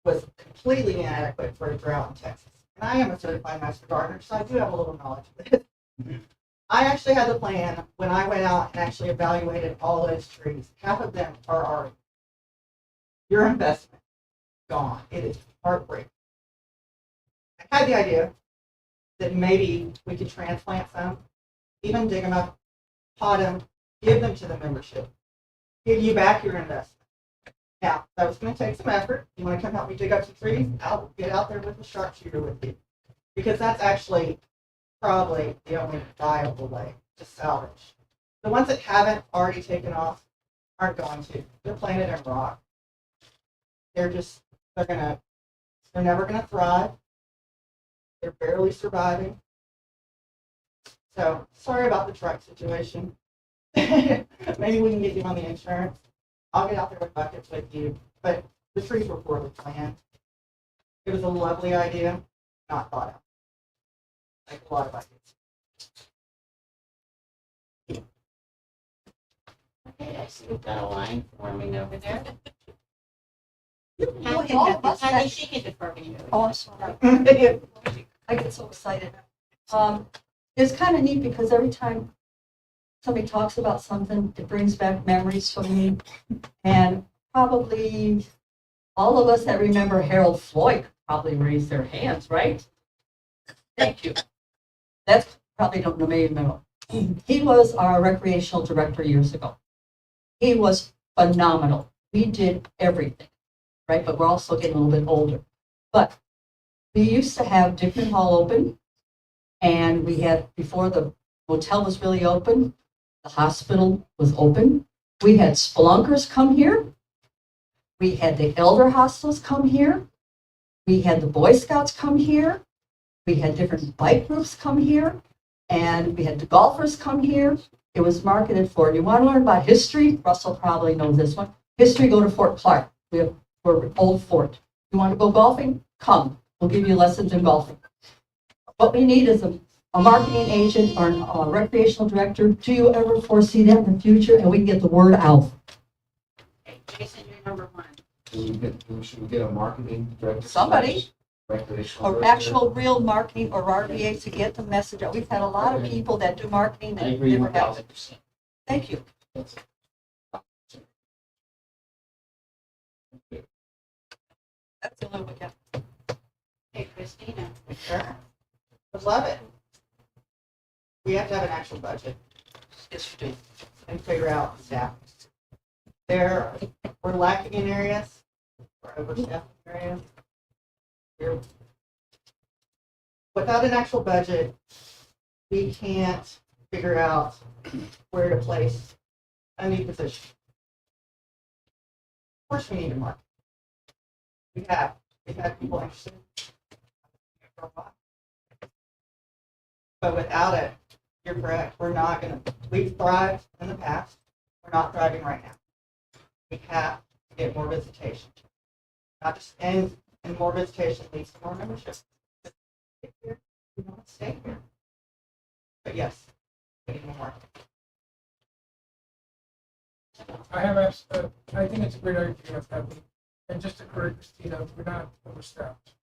was completely inadequate for a drought in Texas. And I am a certified master gardener, so I do have a little knowledge of it. I actually had the plan when I went out and actually evaluated all those trees. Half of them are already. Your investment gone. It is heartbreaking. I had the idea that maybe we could transplant some, even dig them up, pot them, give them to the membership, give you back your investment. Now, that was going to take some effort. You want to come help me dig up some trees? I'll get out there with a sharpshooter with you. Because that's actually probably the only viable way to salvage. The ones that haven't already taken off aren't going to. They're planted in rock. They're never gonna thrive. They're barely surviving. So sorry about the truck situation. Maybe we can get you on the insurance. I'll get out there with buckets with you. But the trees were poorly planned. It was a lovely idea, not thought out. Like a lot of ideas. Okay, I see we've got a line forming over there. all of us Honey, she can defer to you. Oh, I'm sorry. I get so excited. It's kind of neat because every time somebody talks about something, it brings back memories for me. And probably all of us that remember Harold Floyd probably raise their hands, right? Thank you. That's probably don't know, maybe know. He was our recreational director years ago. He was phenomenal. We did everything, right? But we're also getting a little bit older. But we used to have Dickman Hall open, and we had, before the hotel was really open, the hospital was open. We had spelunkers come here. We had the elder hostels come here. We had the Boy Scouts come here. We had different bike groups come here. And we had the golfers come here. It was marketed for, you want to learn about history? Russell probably knows this one. History, go to Fort Clark. We're Old Fort. You want to go golfing? Come. We'll give you lessons in golfing. What we need is a marketing agent or a recreational director. Do you ever foresee that in the future? And we can get the word out. Okay, Jason, you're number one. Should we get a marketing director? Somebody. Recreational Or director? actual real marketing or RVA to get the message out. We've had a lot of people that do marketing I that agree never have it. 1,000%. Thank you. That's the only way. Okay, Christina. Sure. Would love it. We have to have an actual budget Yes, you do. and figure out staff. We're lacking in areas. We're overstaffed in areas. Without an actual budget, we can't figure out where to place a new position. Of course, we need a market. We've had people interested. But without it, You're correct. We're not gonna, we've thrived in the past. We're not thriving right now. We have to get more visitation. Not just, and more visitation leads to more membership. Stay here, we want to stay here. But yes, we need more. I have asked, I think it's a great idea you have happening. And just to correct Christina, we're not overstaffed.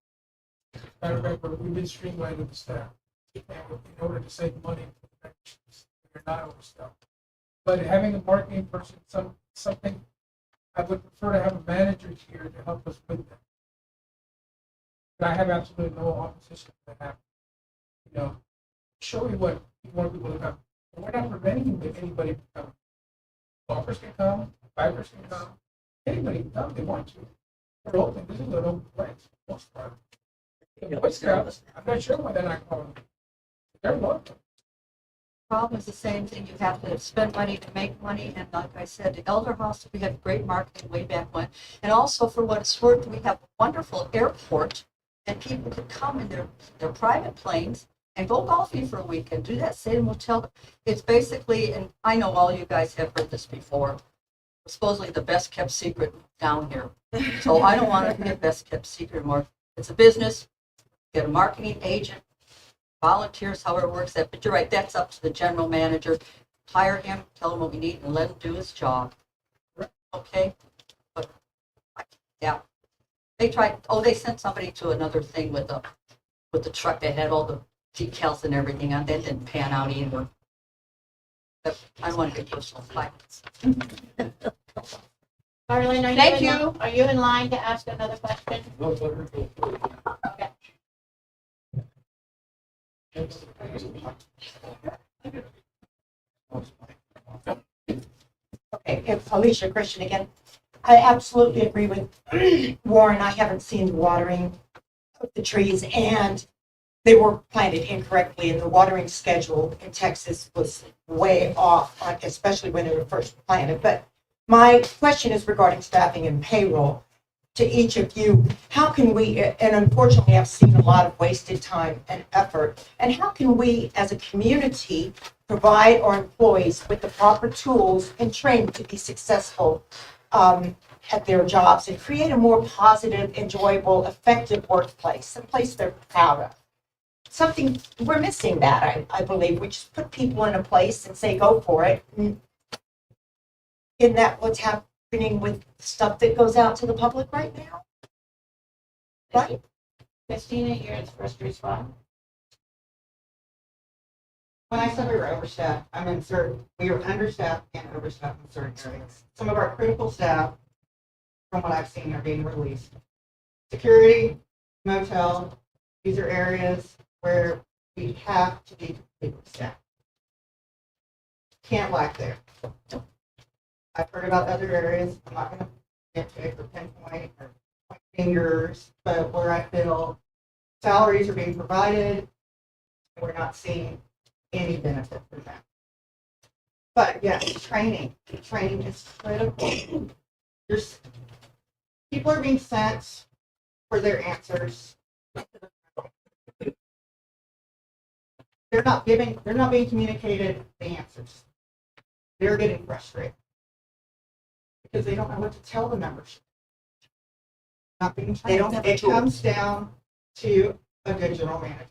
I remember, we've been streamlining the staff. And in order to save money for the memberships, we're not overstaffed. But having a marketing person, something, I would prefer to have a manager here to help us with that. But I have absolutely no opposition to that. You know, show me what you want people to come. And we're not preventing anybody from coming. Golfers can come, bikers can come, anybody can come, they want to. We're open, this is an open place, for the most part. The Boy Scouts, I'm not sure why they're not calling. They're welcome. Problem is the same thing. You have to spend money to make money. And like I said, the Elder House, we had great marketing way back when. And also for what it's worth, we have a wonderful airport and people could come in their private planes and go golfing for a weekend, do that, stay in a motel. It's basically, and I know all you guys have heard this before, supposedly the best kept secret down here. So I don't want it to be a best kept secret anymore. It's a business, get a marketing agent, volunteers, however it works. But you're right, that's up to the general manager. Hire him, tell him what we need, and let him do his job. Okay? But, yeah. They tried, they sent somebody to another thing with the truck that had all the decals and everything on. That didn't pan out either. But I don't want to get personal finance. Carlin, Thank you. Are you in line to ask another question? Okay. Okay, it's Alicia Christian again. I absolutely agree with Warren. I haven't seen the watering of the trees, and they were planted incorrectly, and the watering schedule in Texas was way off, especially when they were first planted. But my question is regarding staffing and payroll. To each of you, how can we, and unfortunately I've seen a lot of wasted time and effort, and how can we as a community provide our employees with the proper tools and training to be successful at their jobs and create a more positive, enjoyable, effective workplace, a place they're proud of? Something, we're missing that, I believe. We just put people in a place and say, go for it. Isn't that what's happening with stuff that goes out to the public right now? Right? Christina, you're the first to respond. When I said we were overstaffed, I meant we were understaffed and overstaffed in certain areas. Some of our critical staff, from what I've seen, are being released. Security, motel, these are areas where we have to be completely staffed. Can't lack there. I've heard about other areas. I'm not going to get pick or pinpoint or point fingers, but where I feel salaries are being provided, and we're not seeing any benefit from that. But yes, training. Training is critical. People are being sent for their answers. They're not being communicated the answers. They're getting frustrated because they don't know what to tell the membership. Not being trained. They don't have It tools. comes down to a good general manager.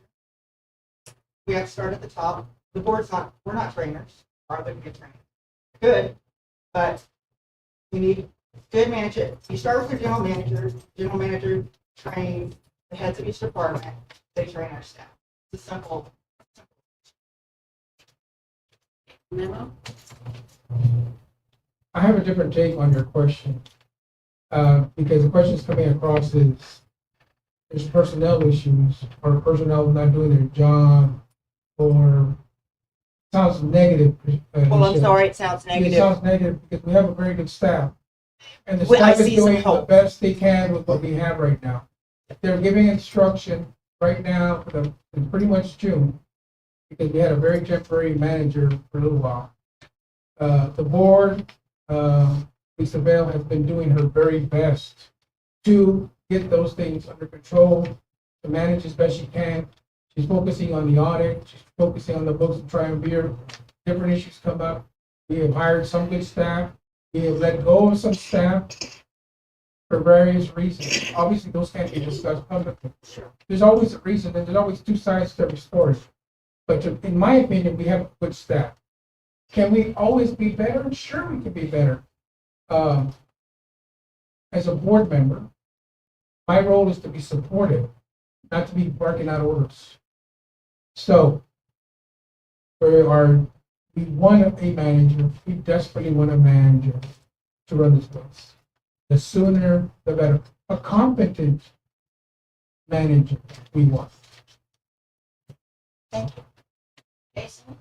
We have to start at the top. The board's not, we're not trainers. Are they good trainers? Good, but you need good management. You start with your general manager trains the heads of each department, they train our staff. It's a simple. Memo? I have a different take on your question, because the question's coming across is there's personnel issues or personnel not doing their job, or sounds negative. Well, I'm sorry, it sounds It negative. sounds negative because we have a very good staff. And the Well, I staff is see some doing the hope. best they can with what we have right now. They're giving instruction right now for pretty much June, because we had a very temporary manager for a little while. The board, Lisa Bell, has been doing her very best to get those things under control, to manage as best she can. She's focusing on the audit, she's focusing on the books and triumvirate. Different issues come up. We have hired some good staff. We have let go of some staff for various reasons. Obviously, those can't be discussed publicly. There's always a reason, and there's always two sides to every story. But in my opinion, we have good staff. Can we always be better? Sure, we can be better. As a board member, my role is to be supportive, not to be barking out orders. So, we want a manager, we desperately want a manager to run this place. The sooner, the better. A competent manager we want. Jason?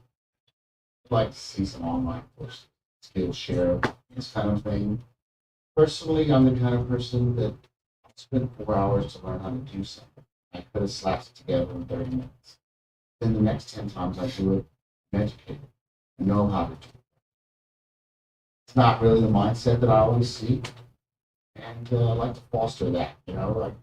I'd like to see some online courses, skill share, this kind of thing. Personally, I'm the kind of person that I'll spend 4 hours to learn how to do something. I could have slapped it together in 30 minutes. Then the next 10 times I do it, I'm educated. I know how to do it. It's not really the mindset that I always see. And I like to foster that, you know, like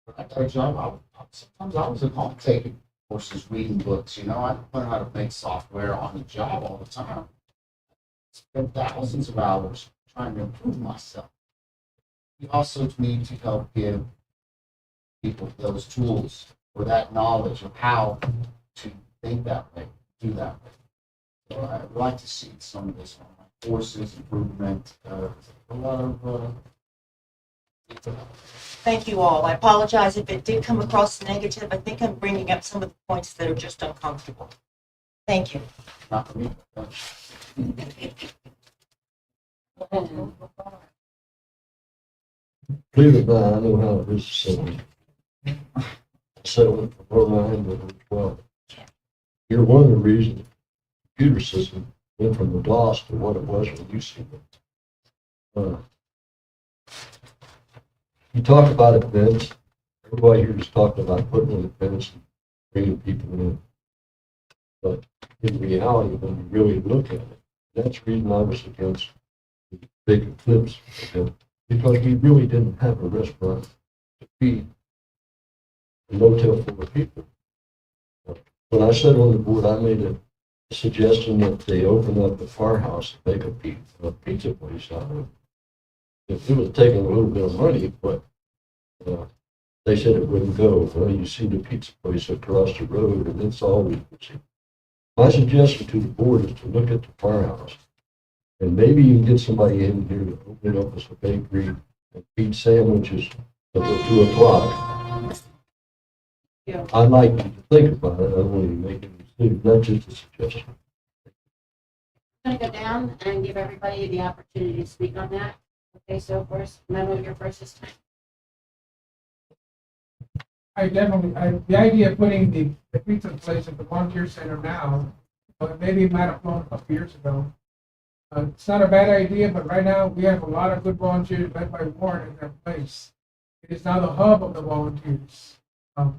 when I got a job, sometimes I was at home taking courses, reading books, you know, I learned how to make software on the job all the time. Spent thousands of hours trying to improve myself. We also need to help give people those tools or that knowledge of how to think that way, do that way. So I'd like to see some of this online courses, improvement, a lot of Thank you all. I apologize if it did come across negative. I think I'm bringing up some of the points that are just uncomfortable. Thank you. not for me. Believe it or not, I know how it is to settle. I settled for Rhode Island when I was 12. You're one of the reasons the computer system went from the DOS to what it was when you see it. You talk about events. Everybody here is talking about putting on events and bringing people in. But in reality, when you really look at it, that's the reason I was against the big eclipse event, because we really didn't have a restaurant to feed a motel full of people. When I sat on the board, I made a suggestion that they open up a firehouse and make a pizza place out of it. It was taking a little bit of money, but they said it wouldn't go. Well, you see the pizza place across the road, and it's always busy. My suggestion to the board is to look at the firehouse, and maybe you can get somebody in here to open it up as a bakery and feed sandwiches until 2 o'clock. Yeah. I'd like you to think about it. I don't want you to make any decisions. That's just a suggestion. I'm gonna go down and give everybody the opportunity to speak on that. Okay, so first, Memo, you're first this time. The idea of putting the pizza place at the volunteer center now, maybe it might have flown a couple years ago. It's not a bad idea, but right now we have a lot of good volunteers led by Warren in that place. It is now the hub of the volunteers, for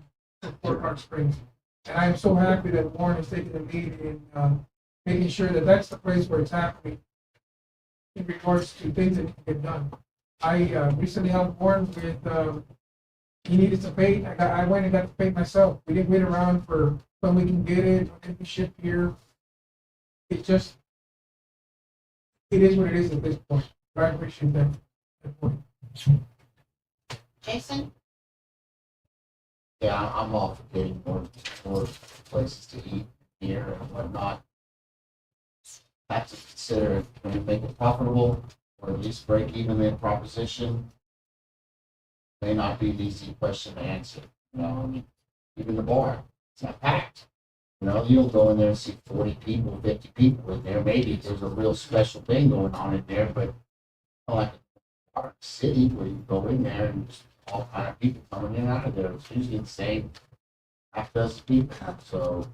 Park Springs. And I'm so happy that Warren is taking the lead in making sure that that's the place where it's happening in regards to things that can get done. I recently helped Warren with, he needed some paint. I went and got the paint myself. We didn't wait around for when we can get it, when it can be shipped here. It just, it is what it is at this point. But I appreciate that point. Jason? Yeah, I'm all for getting more places to eat here and whatnot. Have to consider if we're going to make it profitable or at least break even in proposition. May not be an easy question to answer. You know, I mean, even the bar, it's not packed. You know, you'll go in there and see 40 people, 50 people in there. Maybe there's a real special thing going on in there, but like a bar city where you go in there and just all kind of people coming in and out of there. It's usually the same half dozen people. So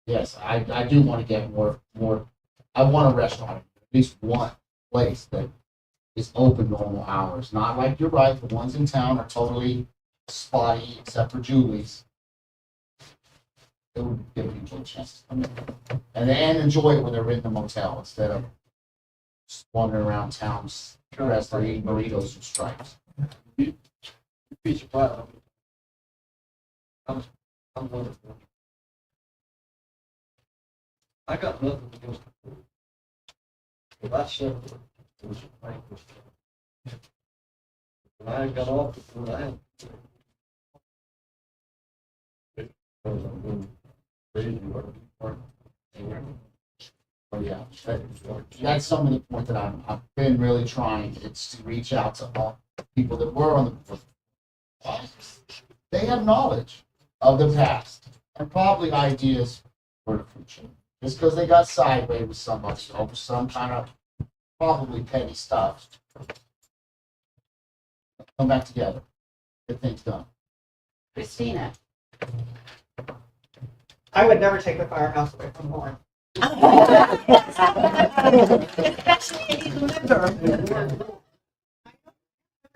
yes, I do want to get more. I want a restaurant, at least one place that is open normal hours. Not like you're right, the ones in town are totally spotty, except for Julie's. It would give people a chance to come in and enjoy it when they're in the motel instead of just wandering around town, eating burritos and stripes. You'd be surprised I'm wonderful. I got nothing against the board. If I said it was a thankless job. When I got off the board, I had. Because I'm doing crazy work. Oh, yeah, that's some of the point that I've been really trying, it's to reach out to all people that were on the board. They have knowledge of the past and probably ideas for the future. Just because they got sideways with somebody over some kind of probably petty stuff. Come back together, get things done. Christina? I would never take the firehouse away from Warren. Especially any member.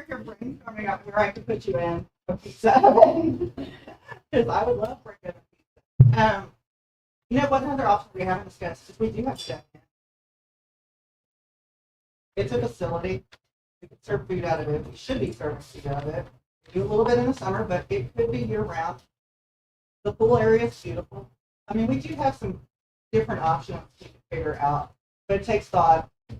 Your brain coming up where I could put you in a pizza. Because I would love for a pizza. You know, one other option we haven't discussed is we do have chef. It's a facility. We can serve food out of it. We should be serving food out of it. We do a little bit in the summer, but it could be year round. The pool area is beautiful. I mean, we do have some different options to figure out, but it takes thought, it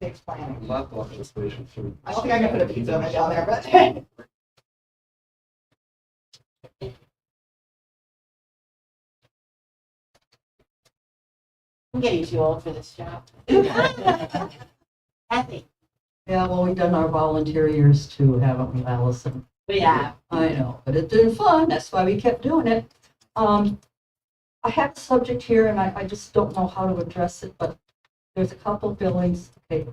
takes planning. My thought was station food. I don't think I can put a pizza oven down there, but I'm getting too old for this job. Kathy? Yeah, well, we've done our volunteer years too, haven't we, Allison? We have. I know, but it's been fun. That's why we kept doing it. I have a subject here and I just don't know how to address it, but there's a couple buildings. Okay.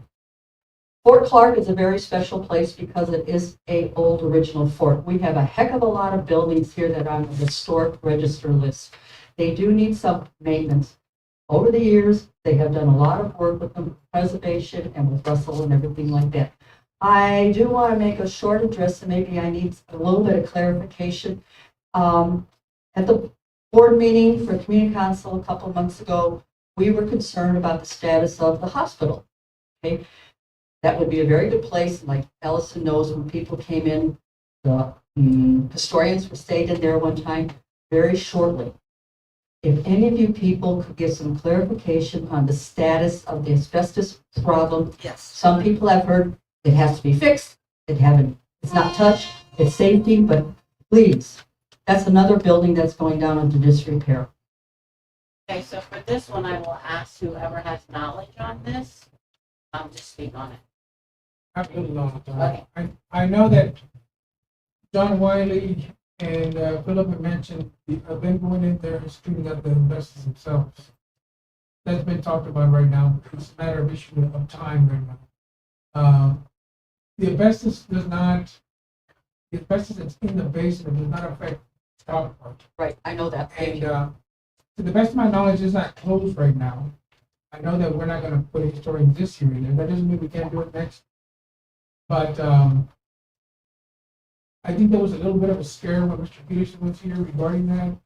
Fort Clark is a very special place because it is a old original fort. We have a heck of a lot of buildings here that are on the historic register list. They do need some maintenance. Over the years, they have done a lot of work with the preservation and with Russell and everything like that. I do want to make a short address, and maybe I need a little bit of clarification. At the board meeting for community council a couple of months ago, we were concerned about the status of the hospital. Okay, that would be a very good place. Like Allison knows, when people came in, the historians were stayed in there one time very shortly. If any of you people could give some clarification on the status of the asbestos problem. Yes. Some people have heard it has to be fixed. It's not touched. It's safety, but please, that's another building that's going down into disrepair. Okay, so for this one, I will ask whoever has knowledge on this, to speak on it. Absolutely not. Okay. I know that John Wiley and Philip had mentioned, have been going in there and screening out the investors themselves. That's been talked about right now. It's a matter of issue of time right now. The asbestos that's in the basement does not affect the top part. Right, I know that. And to the best of my knowledge, it's not closed right now. I know that we're not gonna put a historian this year in there. That doesn't mean we can't do it next. But I think there was a little bit of a scare when Mr. Peterson was here regarding that.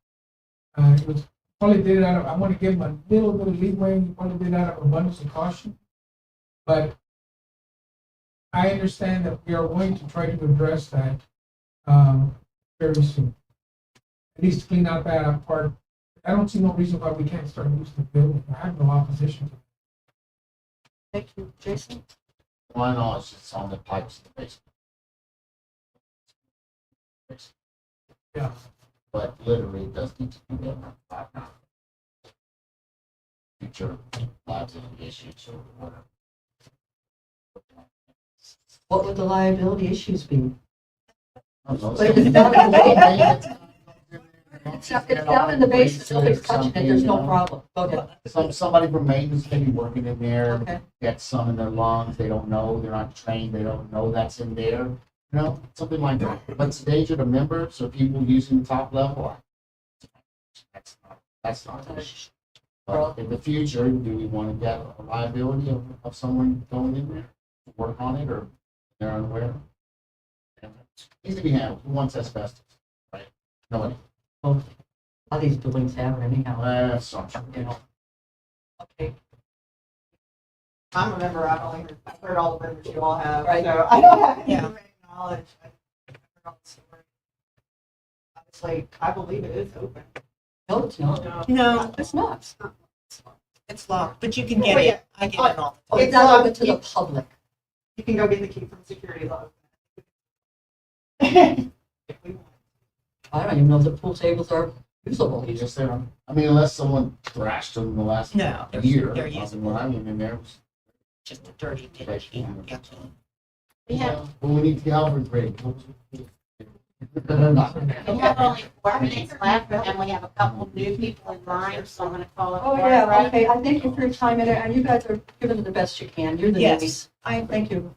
It was probably did it out of, I want to give him a little bit of leeway. He probably did it out of abundance of caution. But I understand that we are going to try to address that very soon. At least clean out that part. I don't see no reason why we can't start using the building. I have no opposition to it. Thank you, Jason. Why not, it's just on the pipes in the basement. Yeah. But literally it does need to be done right now. Future liability issues or whatever. What would the liability issues be? I don't know. But if it's down in the basement, it's down in the basement, nobody's touching it, there's no problem. Go ahead. Somebody from maintenance may be working in there, Okay. get some in their lungs, they don't know, they're not trained, they don't know that's in there. You know, something like that. But it's a danger to members or people using the top level. That's not an issue. But in the future, do we want to get a liability of someone going in there to work on it, or they're unaware? And it needs to be handled. Who wants asbestos, right? Nobody. Well, a lot of these buildings have it anyhow. So You know. Okay. I'm a member. I've heard all the members you all have, Right. so I don't have any knowledge. I've heard all the stories. actually, I believe it is open. No, it's not. No, It's not. it's locked, but you can get Oh, yeah. it. I get it all. Oh, it's It's not locked. open to the public. You can go get the key from security lock. If we want. I don't even know if the pool tables are usable. You just there. I mean, unless someone thrashed them in the last No, year. they're I mean, usable. when I went in there, it was Just a dirty ditch. Yeah. We have, well, we need Calvin grade. we have only 4 minutes left, and we have a couple new people in line, so I'm gonna call up. Oh, yeah, okay, I thank you for your time, and you guys are giving it the best you can. You're the Yes. newbies. Thank you.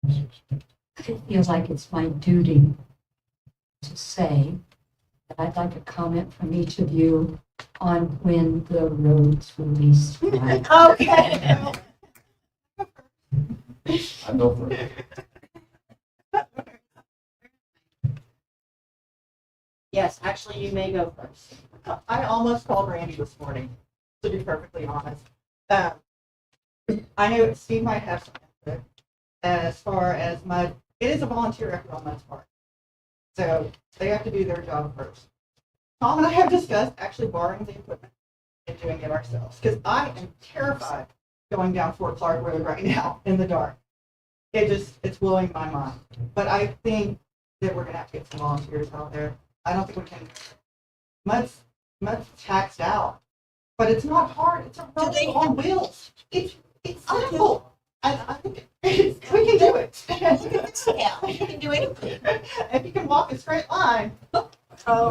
I feel like it's my duty to say that I'd like a comment from each of you on when the roads will be striped. Okay. I go for it. Yes, actually, you may go first. I almost called Randy this morning, to be perfectly honest. I know Steve might have some input as far as mud. It is a volunteer effort on Mud's part. So they have to do their job first. Tom and I have discussed actually borrowing the equipment and doing it ourselves, because I am terrified going down Fort Clark Road right now in the dark. It's blowing my mind. But I think that we're gonna have to get some volunteers out there. I don't think we can. Mud's taxed out, but it's not hard. It's a road on wheels. It's simple. I think we can do it. Yeah, you can do anything. If you can walk a straight line. Oh,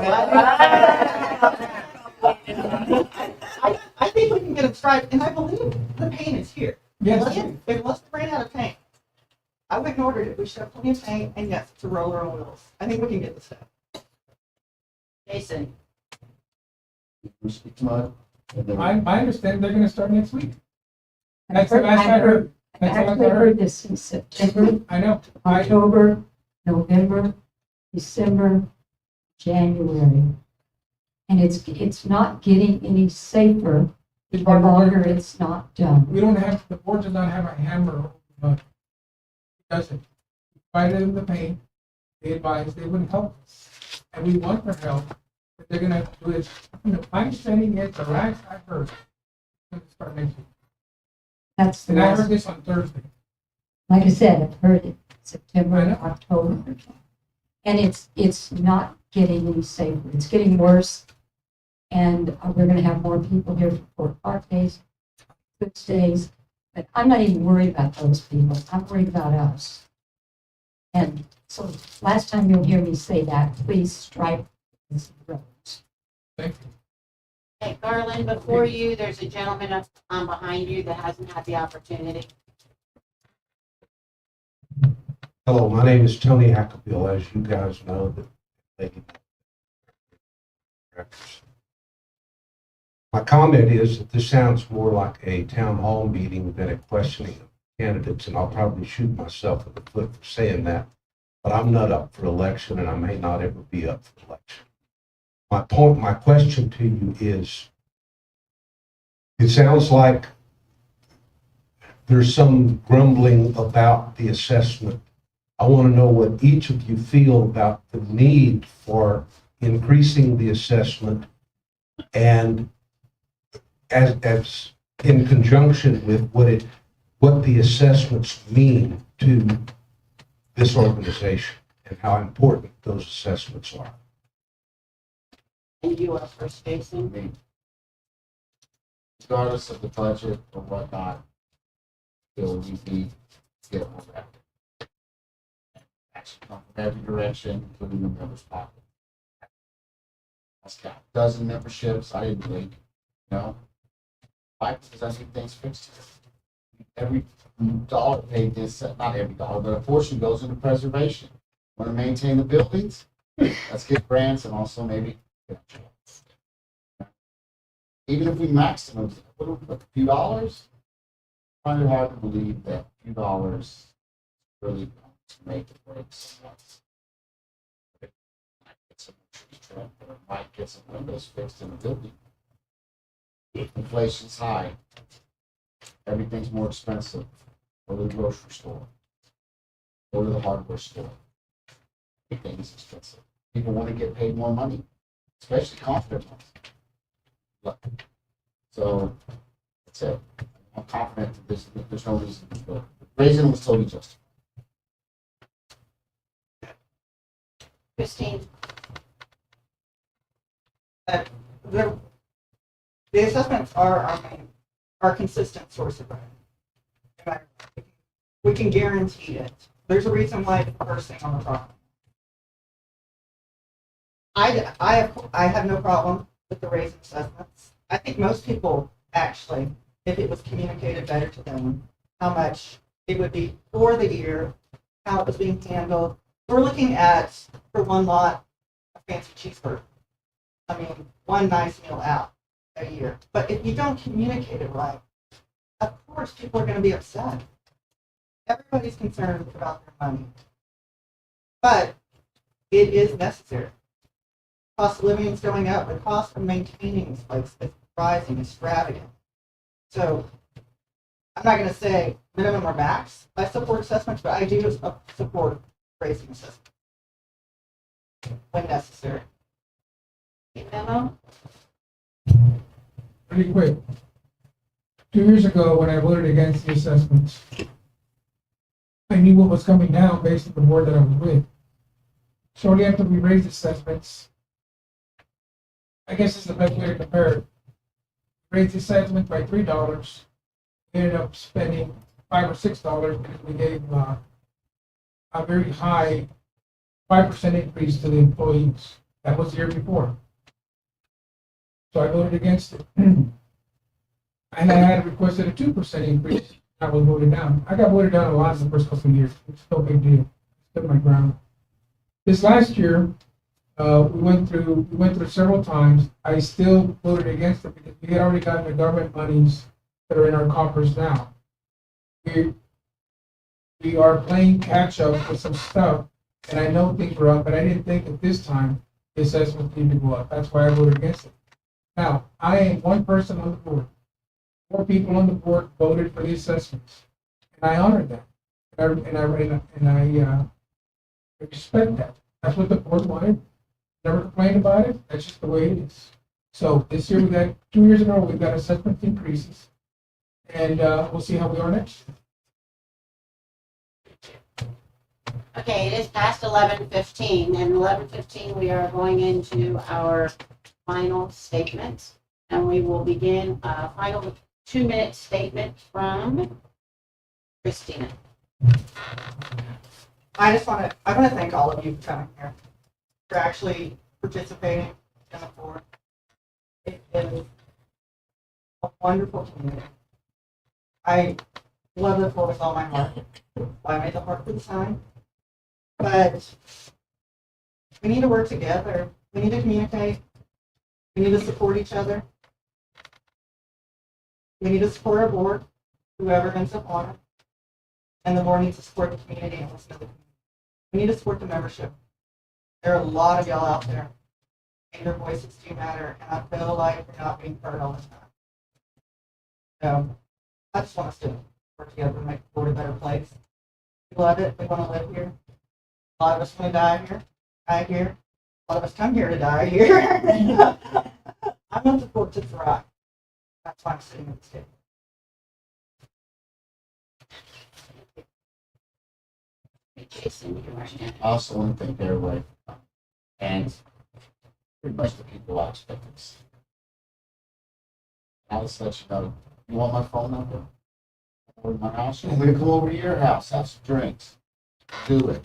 I think we can get them striped, and I believe the paint is here. Yes, Unless they ran out of paint. I went and ordered it. We should have plenty of paint, and yes, it's a roller on wheels. I think we can get this stuff. Jason, We speak mud. And then my understanding, they're gonna start next week. That's the last I heard. That's the last I heard. this in September, I know. October, November, December, January. And it's not getting any safer the longer it's not done. We don't have, the board does not have a hammer over the mud. It doesn't. Provided in the paint, they advised they wouldn't help us. And we want their help, but they're gonna do it, my understanding is, the last I heard, it's gonna start next week. That's the And I heard last, this on Thursday. like I said, I've heard it September, I know. October. And it's not getting any safer. It's getting worse. And we're gonna have more people here for Fort Park days, Foods days. But I'm not even worried about those people. I'm worried about us. And so last time you'll hear me say that, please stripe these roads. Thank you. hey, Garland, before you, there's a gentleman up behind you that hasn't had the opportunity. Hello, my name is Tony Hackabill, as you guys know, the lady directors. My comment is that this sounds more like a town hall meeting than a questioning of candidates, and I'll probably shoot myself in the foot for saying that, but I'm not up for election, and I may not ever be up for election. My question to you is, it sounds like there's some grumbling about the assessment. I want to know what each of you feel about the need for increasing the assessment and as in conjunction with what the assessments mean to this organization and how important those assessments are. And you are first, Jason. regardless of the budget or whatnot, still we need to get more revenue. Action come from every direction, including the members' pocket. That's got a dozen memberships, I didn't blink, you know? Why? Because I need things fixed here. Every dollar paid this, not every dollar, but a portion goes into preservation. Want to maintain the buildings? Let's get grants and also maybe even if we maximum a few dollars, I find it hard to believe that a few dollars really going to make or break someone. It might get some trees trimmed, or it might get some windows fixed in the building. Inflation's high. Everything's more expensive. Go to the grocery store. Go to the hardware store. things, it's just people want to get paid more money, especially confident ones. So, that's it. I'm confident that there's no reason to raising them was totally justified. Christine, The the assessments are our consistent source of revenue. We can guarantee it. There's a reason why it's the first thing on the property. I have no problem with the raise in assessments. I think most people actually, if it was communicated better to them, how much it would be for the year, how it was being handled. We're looking at, for one lot, a fancy cheeseburger. I mean, one nice meal out a year. But if you don't communicate it right, of course, people are going to be upset. Everybody's concerned about their money. But it is necessary. Cost of living is going up. The cost of maintaining this place is rising, extravagant. So I'm not going to say minimum or max. I support assessments, but I do support raising assessments when necessary. memo? Pretty quick. 2 years ago, when I voted against the assessments, I knew what was coming down based on the board that I was with. Shortly after we raised assessments, I guess it's the best way to compare it. Raised the assessment by $3. We ended up spending $5 or $6 because we gave a very high 5% increase to the employees. That was the year before. So I voted against it. And I had requested a 2% increase. I was voted down. I got voted down a lot in the first couple of years. It's no big deal. Stood my ground. This last year, we went through several times. I still voted against it because we had already gotten the government monies that are in our coffers now. We are playing catch up with some stuff, and I know things were up, but I didn't think at this time the assessment needed to go up. That's why I voted against it. Now, I am one person on the board. 4 people on the board voted for the assessments, and I honor that. And I respect that. That's what the board wanted. Never complained about it. That's just the way it is. So this year we got 2 years in a row we've got assessment increases, and we'll see how we are next year. Okay, it is past 11:15, and 11:15 we are going into our final statements, and we will begin a final 2-minute statement from Christina. I want to thank all of you for coming here, for actually participating in the forum. It is a wonderful community. I love the forum with all my heart. I made the heart for the sign. But we need to work together. We need to communicate. We need to support each other. We need to support our board, whoever ends up on it. And the board needs to support the community and listen to the community. We need to support the membership. There are a lot of y'all out there, and your voices do matter, and I feel like we're not being heard all the time. So I just want us to work together and make the board a better place. We love it. We want to live here. A lot of us want to die here. A lot of us come here to die here. I want the board to thrive. That's why I'm sitting at this table. Jason, you are next. I also want to thank everybody and pretty much the people watching this. I'll just let you know. You want my phone number? Over to my house? I'm going to come over to your house, have some drinks. Do it.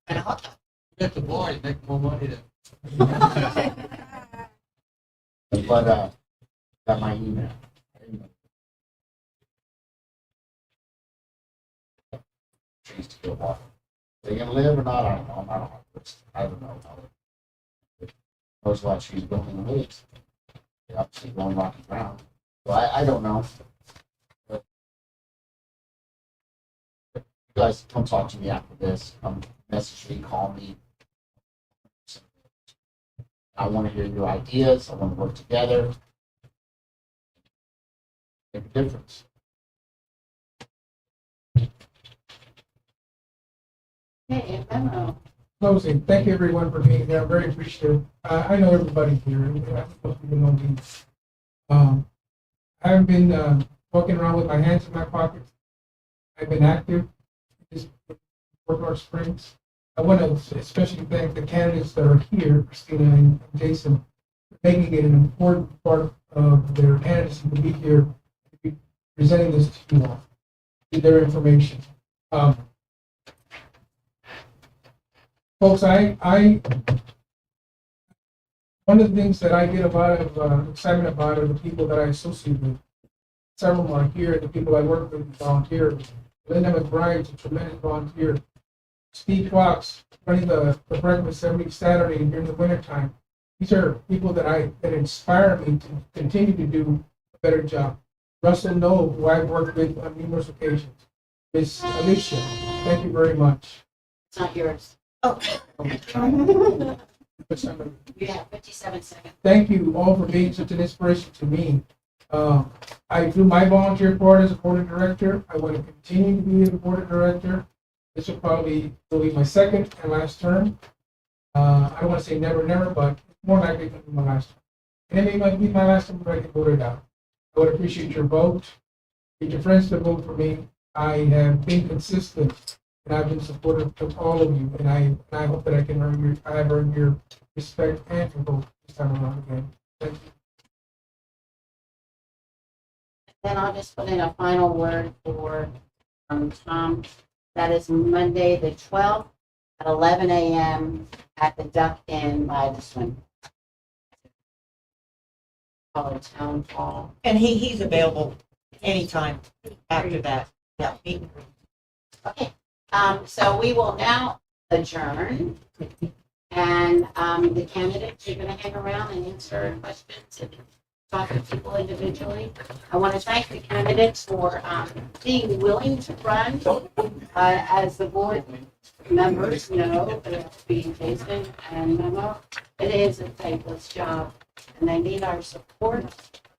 And a hot dog. At the bar, you make more money than. But, got my email. Trees to go off. Are they gonna live or not? I don't know. I'm not on the list. I don't know. Knows a lot of trees going in the woods. They're obviously going rocky ground. So I don't know. But you guys come talk to me after this. Come message me, call me. I want to hear your ideas. I want to work together. Make a difference. Okay, a memo. closing, thank you everyone for being here. I'm very appreciative. I know everybody here. And I think most people know me. I haven't been walking around with my hands in my pockets. I've been active in this Fort North Springs. I want to especially thank the candidates that are here, Christina and Jason, for making it an important part of their candidacy to be here, to be presenting this to you all, with their information. Folks, one of the things that I get a lot of excitement about are the people that I associate with. Several of them are here, the people I work with volunteer. Linda McBride's a tremendous volunteer. Steve Fox, running the breakfast every Saturday during the wintertime. These are people that inspire me to continue to do a better job. Russell Noel, who I've worked with on numerous occasions. Miss Alicia, thank you very much. It's not yours. Oh. You have 57 seconds. Thank you all for being such an inspiration to me. I do my volunteer part as a board of director. I want to continue to be the board of director. This will probably be my second and last term. I don't want to say never, never, but more likely to be my last term. And it might be my last term, but I can vote it out. I would appreciate your vote. Get your friends to vote for me. I have been consistent, and I've been supportive of all of you, and I hope that I have earned your respect and your vote this time around again. Thank you. Then I'll just put in a final word for Tom. That is Monday, the 12th, at 11 a.m. at the Duck Inn by the swim. Call it Town Hall. And he's available anytime after that. Yeah. Okay, so we will now adjourn. And the candidates are going to hang around and answer questions and talk to people individually. I want to thank the candidates for being willing to run. As the board members know, being Jason and Memo, it is a thankless job. And they need our support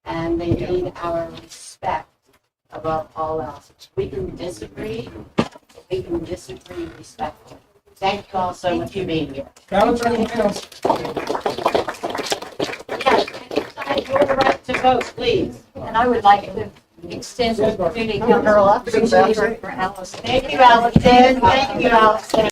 and they need our respect above all else. We can disagree, but we can disagree respectfully. Thank you all so much for being here. Balance anything else. Yes, exercise your right to vote, please. And I would like to extend the community appreciation for Allison. Thank you, Allison. Thank you, Allison.